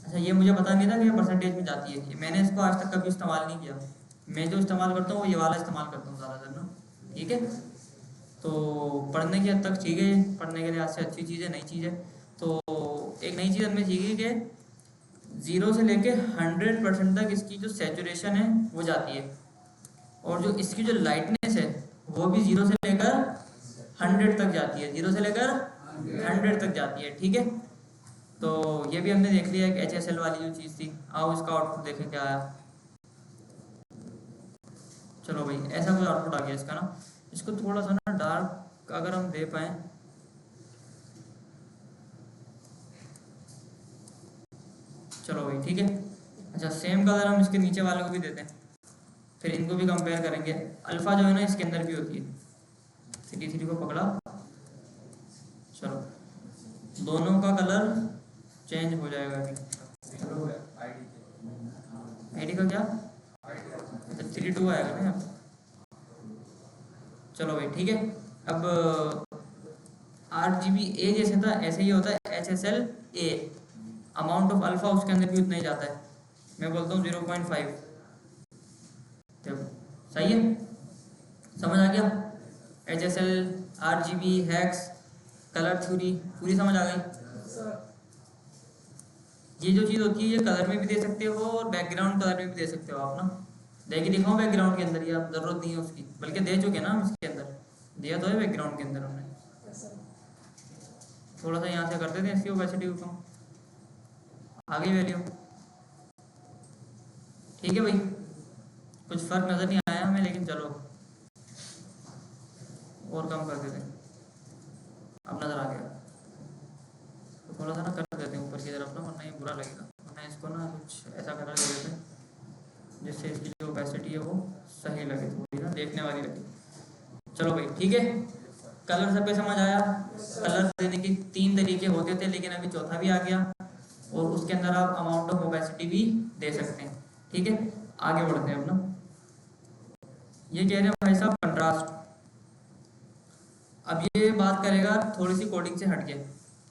अच्छा, ये मुझे पता नहीं था कि ये परसेंटेज में जाती है, मैंने इसको आज तक कभी इस्तेमाल नहीं किया। मैं जो इस्तेमाल करता हूँ वो ये वाला इस्तेमाल करता हूँ ज़्यादातर ना। ठीक है, तो पढ़ने की हद तक ठीक है, पढ़ने के लिहाज से अच्छी चीज़ है, नई चीज़ है। तो एक नई चीज़ हमने सीखी कि 0 से लेके 100% तक इसकी जो सैचुरेशन है वो जाती है, और जो इसकी जो लाइटनेस है वो भी 0 से लेकर 100 तक जाती है, 0 से लेकर 100 तक जाती है। ठीक है, तो ये भी हमने देख लिया एक HSL वाली जो चीज़ थी। आओ इसका आउटपुट देखें क्या आया। चलो भाई, ऐसा कोई आउटपुट आ गया इसका ना। इसको थोड़ा सा ना डार्क अगर हम दे पाए, चलो भाई ठीक है। अच्छा, सेम कलर हम इसके नीचे वाले को भी देते हैं, फिर इनको भी कंपेयर करेंगे। अल्फा जो है ना इसके अंदर भी होती है। CD3 को पकड़ा, चलो दोनों का कलर चेंज हो जाएगा अभी। आईडी का क्या, 32 आएगा ना यहाँ। चलो भाई ठीक है। अब RGBA जैसे था ऐसे ही होता है HSLA। अमाउंट ऑफ अल्फा उसके अंदर भी उतना ही जाता है, मैं बोलता हूँ 0.5। तो सही है, समझ आ गया। HSL, RGB, hex, colour theory पूरी समझ आ गई। ये जो चीज़ होती है ये कलर में भी दे सकते हो और बैकग्राउंड कलर में भी दे सकते हो आप ना। दे के दिखाओ बैकग्राउंड के अंदर, ये आप जरूरत नहीं है उसकी, बल्कि दे चुके ना हम इसके अंदर, दिया तो है बैकग्राउंड के अंदर हमने। थोड़ा सा यहाँ से करते थे इसकी ओपेसिटी को कम, आ गई वैल्यू। ठीक है भाई, कुछ फर्क नज़र नहीं आया हमें, लेकिन चलो और कम कर देते, अब नज़र आ गया। तो थोड़ा सा ना कर देते हैं ऊपर की तरफ ना, वरना ये बुरा लगेगा। वरना इसको ना कुछ ऐसा कलर दे देते हैं जिससे इसकी जो ओपेसिटी है वो सही लगे, थोड़ी ना देखने वाली लगे। चलो भाई ठीक है, कलर सब पे समझ आया। कलर देने के 3 तरीके होते थे, लेकिन अभी चौथा भी आ गया, और उसके अंदर आप अमाउंट ऑफ ओपेसिटी भी दे सकते हैं। ठीक है, आगे बढ़ते हैं अब ना। ये कह रहे हैं भाई साहब कंट्रास्ट। अब ये बात करेगा थोड़ी सी कोडिंग से हटके,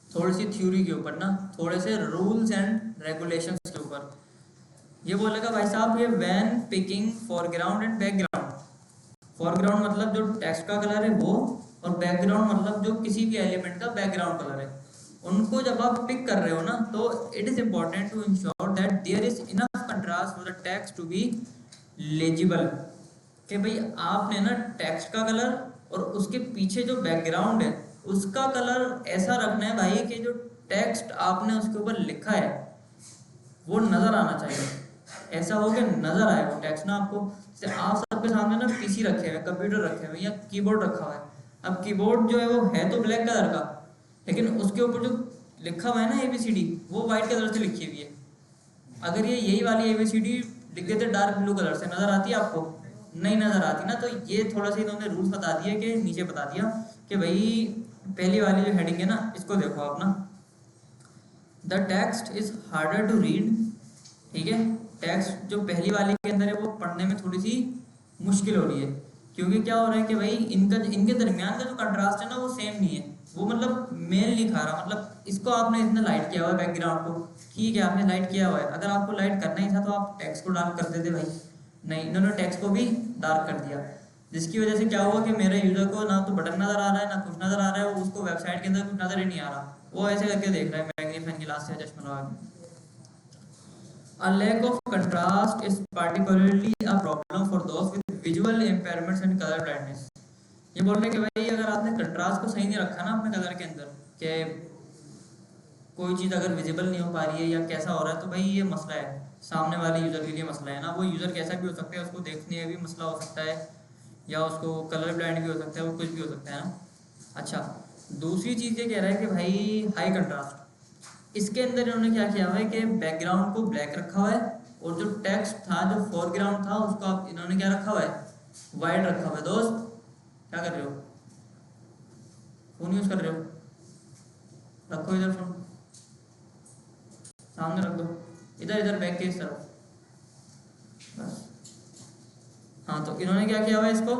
थोड़ी सी थ्योरी के ऊपर ना, थोड़े से रूल्स एंड रेगुलेशंस के ऊपर। ये बोलेगा भाई साहब ये when picking foreground and background. Foreground मतलब जो टेक्स्ट का कलर है वो, और बैकग्राउंड मतलब जो किसी भी एलिमेंट का बैकग्राउंड कलर है। उनको जब आप पिक कर रहे हो ना, तो it is important to ensure that there is enough contrast for the text to be legible. कि भाई आपने ना टेक्स्ट का कलर और उसके पीछे जो बैकग्राउंड है उसका कलर ऐसा रखना है भाई कि जो टेक्स्ट आपने उसके ऊपर लिखा है वो नजर आना चाहिए। ऐसा हो कि नजर आए वो टेक्स्ट ना आपको। जैसे आप सबके सामने ना पीसी रखे हुए, कंप्यूटर रखे हुए या कीबोर्ड रखा हुआ है। अब कीबोर्ड जो है वो है तो ब्लैक कलर का, लेकिन उसके ऊपर जो लिखा हुआ है ना ABCD वो वाइट कलर से लिखी हुई है। अगर ये यही वाली ABCD लिख देते डार्क ब्लू कलर से, नजर आती है आपको? नहीं नजर आती ना। तो ये थोड़ा सा इन्होंने रूल्स बता दिया, कि नीचे बता दिया कि भाई पहली वाली जो हेडिंग है ना इसको देखो आप ना, the text is harder to read. ठीक है, टेक्स्ट जो पहली वाली के अंदर है वो पढ़ने में थोड़ी सी मुश्किल हो रही है, क्योंकि क्या हो रहा है कि भाई इनके दरमियान का जो कंट्रास्ट है ना वो सेम नहीं है, वो मतलब मेल नहीं खा रहा। मतलब इसको आपने इतना लाइट किया हुआ है बैकग्राउंड को, ठीक है आपने लाइट किया हुआ है, अगर आपको लाइट करना ही था तो आप टेक्स्ट को डार्क कर देते भाई। नहीं, इन्होंने टेक्स्ट को भी डार्क कर दिया, जिसकी वजह से क्या हुआ कि मेरे यूजर को ना तो बटन नजर आ रहा है ना कुछ नजर आ रहा है, वो उसको वेबसाइट के अंदर कुछ नजर ही नहीं आ रहा, वो ऐसे करके देख रहा है मैग्नीफाइंग ग्लास से चश्मा लगा के। A lack of contrast is particularly a problem for those with visual impairments and color blindness. ये बोल रहे हैं कि भाई अगर आपने कंट्रास्ट को सही नहीं रखा ना अपने कलर के अंदर, कि कोई चीज़ अगर विजिबल नहीं हो पा रही है या कैसा हो रहा है, तो भाई ये मसला है, सामने वाले यूज़र के लिए मसला है ना। वो यूज़र कैसा भी हो सकता है, उसको देखने में भी मसला हो सकता है, या उसको कलर ब्लाइंड भी हो सकता है, वो कुछ भी हो सकता है ना। अच्छा, दूसरी चीज़ ये कह रहा है कि भाई हाई कंट्रास्ट, इसके अंदर इन्होंने क्या किया हुआ है कि बैकग्राउंड को ब्लैक रखा हुआ है, और जो टेक्स्ट था जो फोरग्राउंड था उसको आप इन्होंने क्या रखा हुआ है, वाइट रखा हुआ है। दोस्त क्या कर रहे हो, फोन यूज कर रहे हो? रखो इधर फोन, सामने रख दो, इधर इधर बैक के इस तरफ, बस। हाँ, तो इन्होंने क्या किया हुआ है, इसको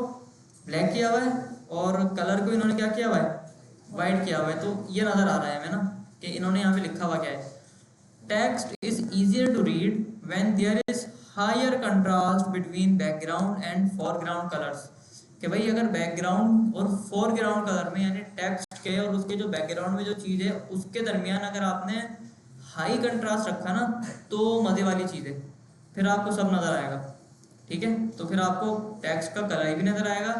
ब्लैक किया हुआ है और कलर को इन्होंने क्या किया हुआ है, वाइट किया हुआ है। तो ये नजर आ रहा है हमें ना कि इन्होंने यहाँ पे लिखा हुआ क्या है, text is higher contrast between background and foreground colours, कि भाई अगर बैकग्राउंड और फोरग्राउंड कलर में यानी टेक्स्ट के और उसके जो बैकग्राउंड में जो चीज़ है उसके दरमियान अगर आपने हाई कंट्रास्ट रखा ना तो मज़े वाली चीज़ है, फिर आपको सब नज़र आएगा। ठीक है, तो फिर आपको टेक्स्ट का कलर भी नज़र आएगा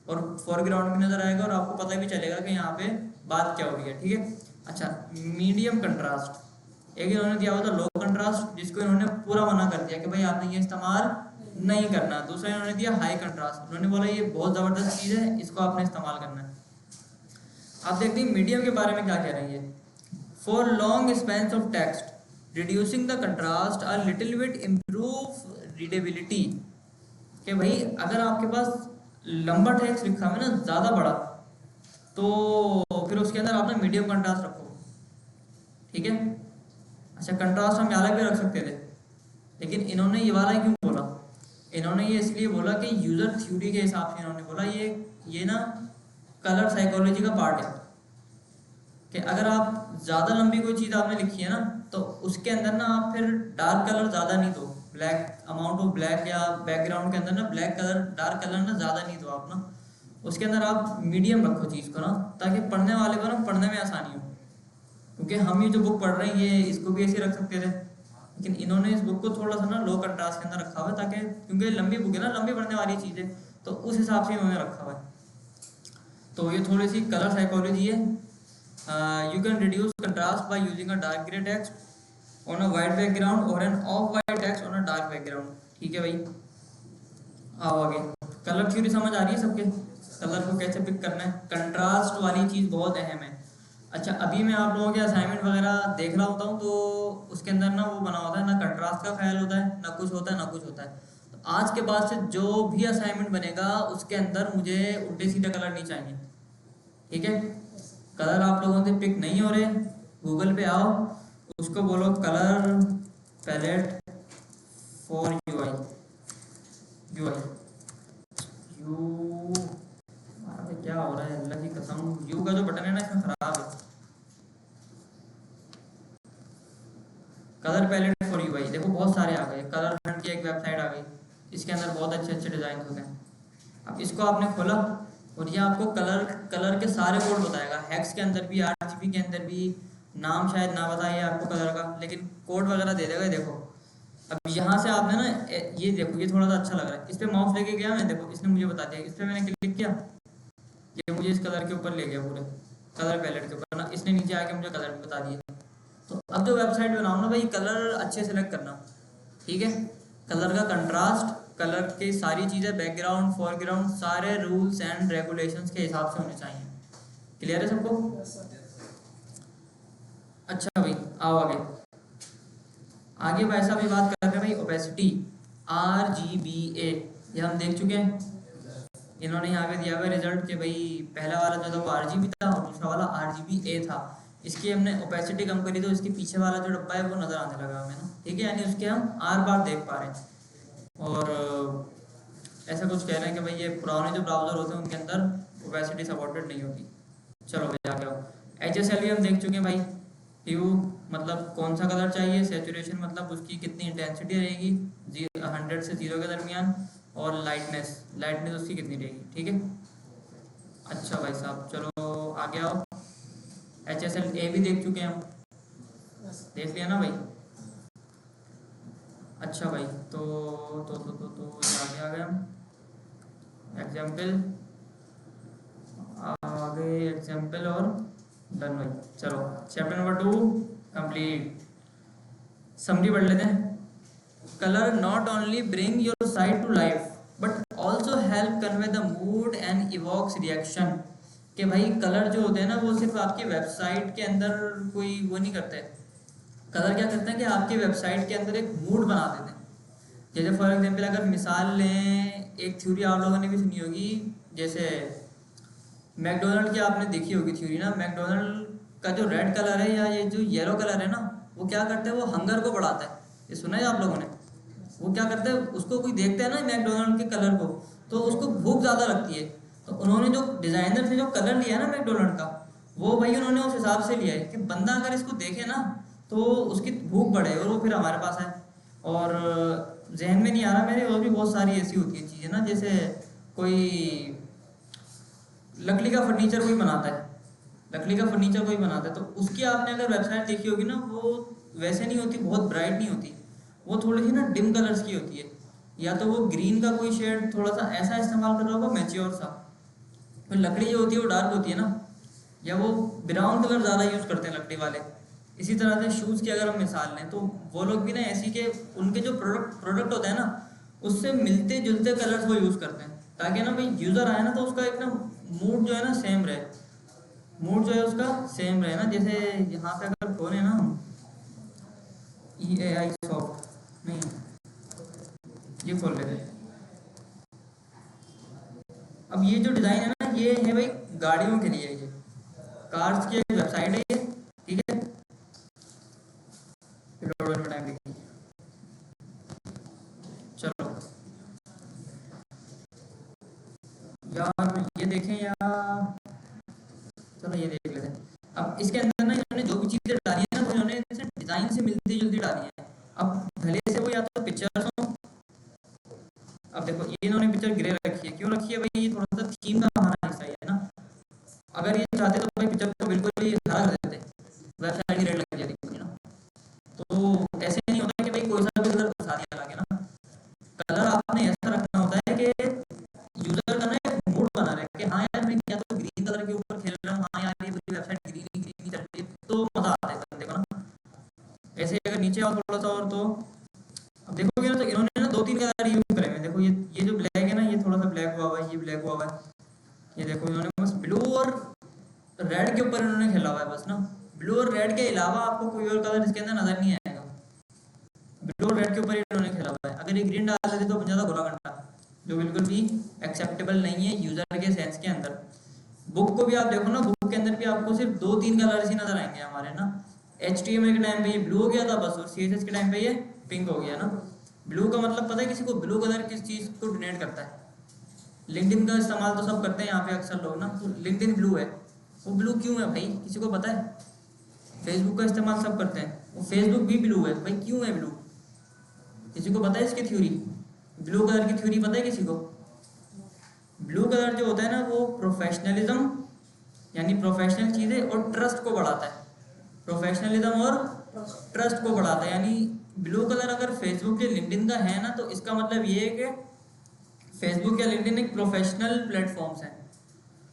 और फोरग्राउंड भी नज़र आएगा और आपको पता भी चलेगा कि यहाँ पे बात क्या हो रही है। ठीक है, अच्छा मीडियम कंट्रास्ट, एक इन्होंने दिया हुआ था लो कंट्रास्ट जिसको इन्होंने पूरा मना कर दिया कि भाई आपने ये इस्तेमाल नहीं करना। दूसरा इन्होंने दिया हाई कंट्रास्ट, उन्होंने बोला ये बहुत ज़बरदस्त चीज़ है, इसको आपने इस्तेमाल करना है। आप देखते हैं मीडियम के बारे में क्या कह रही है। For long spans of text reducing the contrast a little bit improve readability, कि भाई अगर आपके पास लंबा टेक्स्ट लिखा हुआ है ना ज़्यादा बड़ा, तो फिर उसके अंदर आपने मीडियम कंट्रास्ट रखो। ठीक है, अच्छा कंट्रास्ट हम अलग भी रख सकते थे, लेकिन इन्होंने ये वाला क्यों बोला, इन्होंने ये इसलिए बोला कि यूज़र थ्योरी के हिसाब से इन्होंने बोला ये ना कलर साइकोलॉजी का पार्ट है कि अगर आप ज़्यादा लंबी कोई चीज़ आपने लिखी है ना तो उसके अंदर ना आप फिर डार्क कलर ज़्यादा नहीं दो, ब्लैक अमाउंट ऑफ ब्लैक या बैकग्राउंड के अंदर ना ब्लैक कलर डार्क कलर ना ज़्यादा नहीं दो आप ना, उसके अंदर आप मीडियम रखो चीज़ को ना, ताकि पढ़ने वाले को ना पढ़ने में आसानी हो। क्योंकि हम ये जो बुक पढ़ रहे हैं ये इसको भी ऐसे रख सकते थे, लेकिन इन्होंने इस बुक को थोड़ा सा ना लो कंट्रास्ट के अंदर रखा हुआ है ताकि, क्योंकि लंबी बुक है ना, लंबी पढ़ने वाली चीज़ है, तो उस हिसाब से इन्होंने रखा हुआ है। तो ये थोड़ी सी कलर साइकोलॉजी है। You can reduce contrast by using a dark grey text on a white background और an off white text on a dark background. ठीक है भाई, आओ आगे। कलर थ्योरी समझ आ रही है सबके, कलर को कैसे पिक करना है, कंट्रास्ट वाली चीज़ बहुत अहम है। अच्छा अभी मैं आप लोगों के असाइनमेंट वगैरह देख रहा होता हूँ तो उसके अंदर ना वो बना होता है ना, कंट्रास्ट का ख्याल होता है ना, कुछ होता है ना कुछ होता है। तो आज के बाद से जो भी असाइनमेंट बनेगा उसके अंदर मुझे उल्टे सीधे कलर नहीं चाहिए। ठीक है, कलर आप लोगों से पिक नहीं हो रहे, गूगल पे आओ, उसको बोलो कलर पैलेट फॉर यूआई क्या हो रहा है अल्लाह की कसम, यू का जो बटन है ना इसमें खराब है। कलर पैलेट फॉर यूआई, देखो बहुत सारे आ गए, कलर हंट की एक वेबसाइट आ गई, इसके अंदर बहुत अच्छे अच्छे डिज़ाइन होते हैं। अब इसको आपने खोला और ये आपको कलर के सारे कोड बताएगा, हेक्स के अंदर भी, आरजीबी के अंदर भी, नाम शायद ना बताइए आपको कलर का, लेकिन कोड वगैरह दे देगा। देखो अब यहाँ से आपने ना ये देखो, ये थोड़ा सा अच्छा लग रहा है, इस पर माउस लेके गया मैं, देखो इसने मुझे बता दिया, इस पर मैंने क्लिक किया, ये मुझे इस कलर के ऊपर ले गया, पूरे कलर पैलेट के ऊपर ना, इसने नीचे आके मुझे कलर भी बता दिया। तो अब जो वेबसाइट बनाओ ना भाई, कलर अच्छे सेलेक्ट करना। ठीक है, कलर का कंट्रास्ट, कलर की सारी चीज़ें, बैकग्राउंड फोरग्राउंड, सारे रूल्स एंड रेगुलेशंस के हिसाब से होने चाहिए। क्लियर है सबको? अच्छा भाई आओ आगे। आगे भाई साहब ये बात कर रहे हैं भाई ओपेसिटी, RGBA, ये हम देख चुके हैं। इन्होंने यहाँ पे दिया हुआ रिजल्ट कि भाई पहला वाला जो था वो RGB था और दूसरा वाला RGBA था। इसकी हमने ओपेसिटी कम करी तो इसके पीछे वाला जो डब्बा है वो नज़र आने लगा हमें ना। ठीक है, यानी उसके हम आर बार देख पा रहे हैं। और ऐसा कुछ कह रहे हैं कि भाई ये पुराने जो ब्राउज़र होते हैं उनके अंदर ओपेसिटी सपोर्टेड नहीं होती। चलो भाई आगे आओ। HSL भी हम देख चुके हैं भाई, ह्यू मतलब कौन सा कलर चाहिए, सैचुरेशन मतलब उसकी कितनी इंटेंसिटी रहेगी 100 से 0 के दरमियान, और लाइटनेस उसकी कितनी रहेगी। ठीक है, अच्छा भाई साहब चलो आगे आओ। HSLA भी देख चुके हैं हम, देख लिया ना भाई। अच्छा भाई तो आगे आ गए हम। एग्जाम्पल आगे, एग्जाम्पल और डन भाई। चलो चैप्टर नंबर 2 कंप्लीट। समरी पढ़ लेते हैं। Colour not only bring your site to life but also help convey the mood and evokes reaction, कि भाई कलर जो होते हैं ना वो सिर्फ आपकी वेबसाइट के अंदर कोई वो नहीं करते। कलर क्या करते हैं कि आपकी वेबसाइट के अंदर एक मूड बना देते हैं। जैसे फॉर एग्जांपल अगर मिसाल लें, एक थ्योरी आप लोगों ने भी सुनी होगी, जैसे मैकडोनल्ड की आपने देखी होगी थ्योरी ना, मैकडोनल्ड का जो रेड कलर है या ये जो येलो कलर है ना, वो क्या करते हैं, वो हंगर को बढ़ाता है। ये सुना है आप लोगों ने? वो क्या करते हैं, उसको कोई देखता है ना मैकडोनल्ड के कलर को तो उसको भूख ज़्यादा लगती है। तो उन्होंने जो डिज़ाइनर से जो कलर लिया है ना मैकडोनल्ड का, वो भाई उन्होंने उस हिसाब से लिया है कि बंदा अगर इसको देखे ना तो उसकी भूख बढ़े और वो फिर हमारे पास आए। और जहन में नहीं आ रहा मेरे, और भी बहुत सारी ऐसी होती है चीज़ें ना, जैसे कोई लकड़ी का फर्नीचर कोई बनाता है, लकड़ी का फर्नीचर कोई बनाता है, तो उसकी आपने अगर वेबसाइट देखी होगी ना, वो वैसे नहीं होती, बहुत ब्राइट नहीं होती, वो थोड़ी सी ना डिम कलर्स की होती है। या तो वो ग्रीन का कोई शेड थोड़ा सा ऐसा इस्तेमाल कर रहा होगा, मैच्योर सा। फिर लकड़ी जो होती है वो डार्क होती है ना, या वो ब्राउन कलर ज़्यादा यूज़ करते हैं लकड़ी वाले। इसी तरह से शूज़ की अगर हम मिसाल लें, तो वो लोग भी ना ऐसी के उनके जो प्रोडक्ट होता है ना, उससे मिलते जुलते कलर्स वो यूज़ करते हैं, ताकि ना भाई यूज़र आए ना तो उसका एक ना मूड जो है ना सेम रहे, मूड जो है उसका सेम रहे ना। जैसे यहाँ पे अगर खोले ना हम EAI सॉफ्ट, नहीं ये खोल लेते हैं। अब ये जो डिज़ाइन है ना, ये है भाई गाड़ियों के लिए, ये कार्स की एक वेबसाइट है ये, ठीक है। लोड में टाइम देखिए, चलो यार ये देखें यार, चलो ये देख लेते हैं। अब इसके अंदर ना इन्होंने जो भी चीज़ें डाली है ना, वो इन्होंने इसे डिज़ाइन से मिलती जुलती डाली है। अब भले से वो या तो पिक्चर्स हो, अब देखो ये इन्होंने पिक्चर ग्रे रखी है, क्यों रखी है भाई, ये थोड़ा सा थीम का हमारा हिस्सा है ना। अगर ये चाहते तो भाई पिक्चर को बिल्कुल ही हरा कर देते, वेबसाइट की रेट लग जाती है ना। तो ऐसे नहीं होता कि भाई कोई सा भी कलर घुसा दिया लगे ना, कलर आपने ऐसा रखना होता है कि यूजर का ना एक मूड बना रहे कि हाँ यार मैं क्या तो ग्रीन कलर के ऊपर खेल रहा हूँ, हाँ यार ये पूरी वेबसाइट ग्रीन ही ग्रीन ही चल रही है, तो मजा आता है बंदे को ना। ऐसे अगर नीचे और थोड़ा सा और, तो अब देखोगे ना, तो इन्होंने ना 2-3 कलर यूज करे हुए हैं। देखो ये जो ब्लैक है ना, ये थोड़ा सा ब्लैक हुआ हुआ है, ये ब्लैक हुआ हुआ है, ये देखो इन्होंने बस ब्लू और रेड के ऊपर इन्होंने खेला हुआ है बस ना। ब्लू और रेड के अलावा आपको कोई और कलर इसके अंदर नजर नहीं आएगा, ब्लू और रेड के ऊपर इन्होंने खेला हुआ है। अगर ये ग्रीन डाल देते तो बन जाता गोला घंटा, जो बिल्कुल भी एक्सेप्टेबल नहीं है यूजर के सेंस के अंदर। बुक को भी आप देखो ना, बुक के अंदर भी आपको सिर्फ 2-3 कलर ही नजर आएंगे हमारे ना। HTML के टाइम पे ये ब्लू हो गया था बस, और CSS के टाइम पे ये पिंक हो गया ना। ब्लू का मतलब पता है किसी को, ब्लू कलर किस चीज़ को डिनोट करता है। लिंक्डइन का इस्तेमाल तो सब करते हैं यहाँ पे अक्सर लोग ना, तो लिंक्डइन ब्लू है, वो ब्लू क्यों है भाई, किसी को पता है। फेसबुक का इस्तेमाल सब करते हैं, वो फेसबुक भी ब्लू है भाई, क्यों है ब्लू, किसी को पता है इसकी थ्योरी, ब्लू कलर की थ्योरी पता है किसी को। ब्लू कलर जो होता है ना, वो प्रोफेशनलिज्म यानी प्रोफेशनल चीज़ें और ट्रस्ट को बढ़ाता है, प्रोफेशनलिज्म और ट्रस्ट को बढ़ाता है। यानी ब्लू कलर अगर फेसबुक या लिंक्डइन का है ना, तो इसका मतलब ये है कि फेसबुक या लिंक्डइन एक प्रोफेशनल प्लेटफॉर्म्स हैं,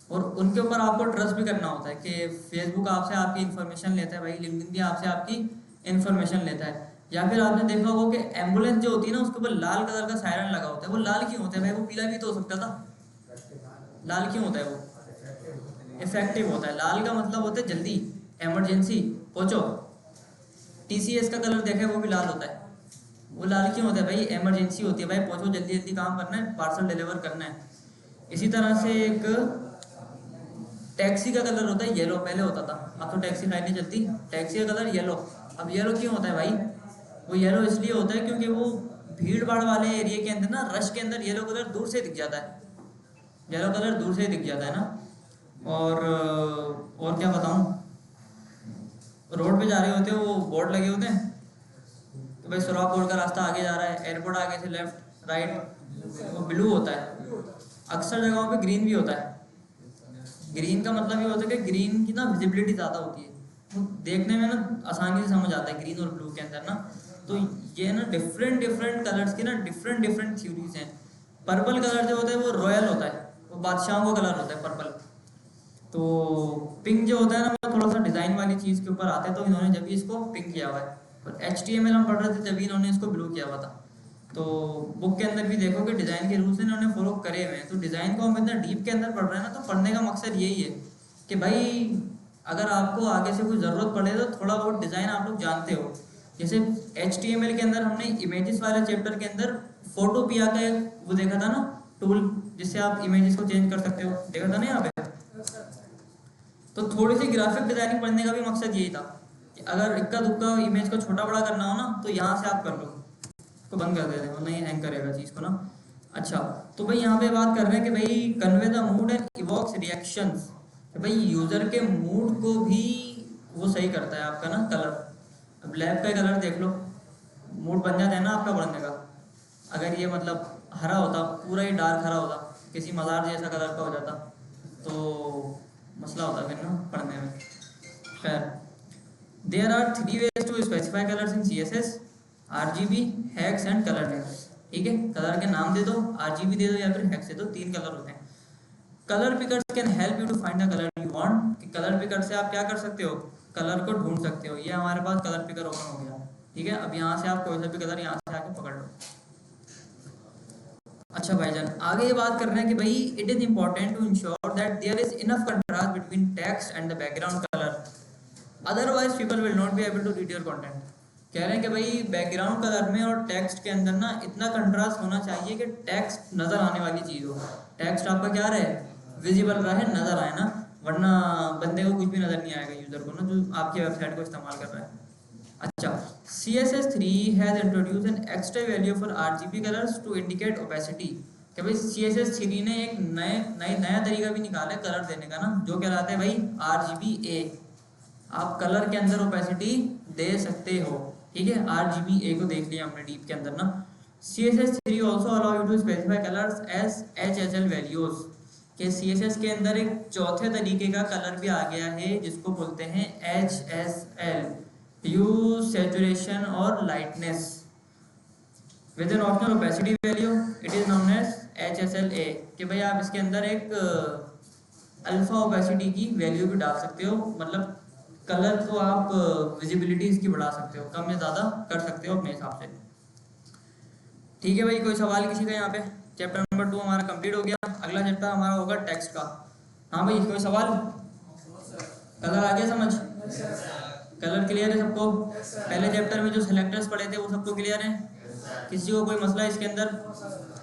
और उनके ऊपर आपको ट्रस्ट भी करना होता है कि फेसबुक आपसे आपकी इन्फॉर्मेशन लेता है भाई, लिंक्डइन भी आपसे आपकी इन्फॉर्मेशन लेता है। या फिर आपने देखा होगा कि एम्बुलेंस जो होती है ना, उसके ऊपर लाल कलर का सायरन लगा होता है, वो लाल क्यों होता है भाई, वो पीला भी तो हो सकता था, लाल क्यों होता है वो, इफेक्टिव होता है। लाल का मतलब होता है जल्दी, इमरजेंसी, पहुंचो। TCS का कलर देखा है, वो भी लाल होता है, वो लाल क्यों होता है भाई, इमरजेंसी होती है भाई, पहुंचो जल्दी जल्दी काम करना है, पार्सल डिलीवर करना है। इसी तरह से एक टैक्सी का कलर होता है येलो, पहले होता था, अब तो टैक्सी लाइट नहीं चलती, टैक्सी का कलर येलो। अब येलो क्यों होता है भाई, वो येलो इसलिए होता है क्योंकि वो भीड़ भाड़ वाले एरिया के अंदर ना, रश के अंदर येलो कलर दूर से दिख जाता है, येलो कलर दूर से दिख जाता है ना। और क्या बताऊं, रोड पे जा रहे होते हो, वो बोर्ड लगे होते हैं तो भाई सुराग बोर्ड का रास्ता आगे जा रहा है, एयरपोर्ट आगे से लेफ्ट राइट, वो ब्लू होता है। अक्सर जगहों पे ग्रीन भी होता है। ग्रीन का मतलब ये होता है कि ग्रीन की ना विजिबिलिटी ज़्यादा होती है, वो देखने में ना आसानी से समझ आता है ग्रीन और ब्लू के अंदर ना। तो ये ना डिफरेंट डिफरेंट कलर्स की ना डिफरेंट डिफरेंट थ्योरीज हैं। पर्पल कलर जो होता है वो रॉयल होता है, वो बादशाहों का कलर होता है पर्पल। तो पिंक जो होता है ना, वो थोड़ा सा डिज़ाइन वाली चीज़ के ऊपर आते हैं, तो इन्होंने जब भी इसको पिंक किया हुआ है। और HTML हम पढ़ रहे थे तभी इन्होंने इसको ब्लू किया हुआ था। तो बुक के अंदर भी देखो कि डिज़ाइन के रूल्स इन्होंने फॉलो करे हुए हैं। तो डिज़ाइन को हम इतना डीप के अंदर पढ़ रहे हैं ना, तो पढ़ने का मकसद यही है कि भाई अगर आपको आगे से कोई ज़रूरत पड़े तो थोड़ा बहुत डिज़ाइन आप लोग जानते हो। जैसे HTML के अंदर हमने इमेजेस वाले चैप्टर के अंदर फोटोपिया का एक वो देखा था ना टूल, जिससे आप इमेजेस को चेंज कर सकते हो, देखा था ना यहाँ पे। तो थोड़ी सी ग्राफिक डिजाइनिंग पढ़ने का भी मकसद यही था कि अगर इक्का दुक्का इमेज को छोटा बड़ा करना हो ना, तो यहाँ से आप कर लो, तो बंद कर देते वरना ये हैंग करेगा चीज़ को ना। अच्छा, तो भाई यहाँ पे बात कर रहे हैं कि भाई convey the mood and evokes reactions, कि भाई यूज़र के मूड को भी वो सही करता है आपका ना कलर। अब लैब का कलर देख लो, मूड बन जाता है ना आपका पढ़ने का। अगर ये मतलब हरा होता, पूरा ही डार्क हरा होता, किसी मज़ार जैसा कलर का हो जाता तो मसला होता फिर ना पढ़ने में। खैर, there are 3 ways to specify colours in CSS: RGB, hex and colour text. ठीक है, कलर के नाम दे दो, RGB दे दो या फिर हेक्स दे दो, 3 कलर होते हैं। Colour picker can help you to find the colour you want, कि कलर पिकर से आप क्या कर सकते हो, कलर को ढूंढ सकते हो। ये हमारे पास कलर पिकर ओपन हो गया। ठीक है, अब यहाँ से आप कोई सा भी कलर यहाँ से आके पकड़ लो। अच्छा भाईजान, आगे ये बात कर रहे हैं कि भाई it is important to ensure that there is enough contrast between text and the background colour, otherwise people will not be able to read your content. कह रहे हैं कि भाई बैकग्राउंड कलर में और टेक्स्ट के अंदर ना इतना कंट्रास्ट होना चाहिए कि टेक्स्ट नजर आने वाली चीज हो। टेक्स्ट आपका क्या रहे, विजिबल रहे, नजर आए ना, वरना बंदे को कुछ भी नजर नहीं आएगा, यूजर को ना, जो आपकी वेबसाइट को इस्तेमाल कर रहा है। अच्छा, CSS3 has introduced an extra value for RGB colors to indicate opacity। कि भाई CSS3 ने एक नया तरीका भी निकाला है कलर देने का ना, जो कहलाता है भाई RGBA। आप कलर के अंदर ओपेसिटी दे सकते हो। ठीक है, RGBA को देख लिया हमने डीप के अंदर ना। CSS3 also allow you to specify colors as HSL values। कि CSS के अंदर एक चौथे तरीके का कलर भी आ गया है जिसको बोलते हैं HSL, ह्यू, सैचुरेशन और lightness with an optional opacity value, it is known as HSLA। कि भाई आप इसके अंदर एक अल्फा ओपेसिटी की वैल्यू भी डाल सकते हो, मतलब कलर को आप विजिबिलिटी इसकी बढ़ा सकते हो, कम या ज़्यादा कर सकते हो अपने हिसाब से। ठीक है भाई, कोई सवाल किसी का यहाँ पे? चैप्टर नंबर 2 हमारा कंप्लीट हो गया। अगला चैप्टर हमारा होगा टेक्स्ट का। हाँ भाई, कोई सवाल? कलर आ गया समझ? कलर क्लियर है सबको? पहले चैप्टर में जो सेलेक्टर्स पढ़े थे वो सबको क्लियर है? किसी को कोई मसला इसके अंदर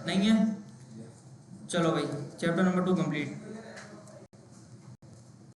नहीं है? चलो भाई, चैप्टर नंबर 2 कंप्लीट।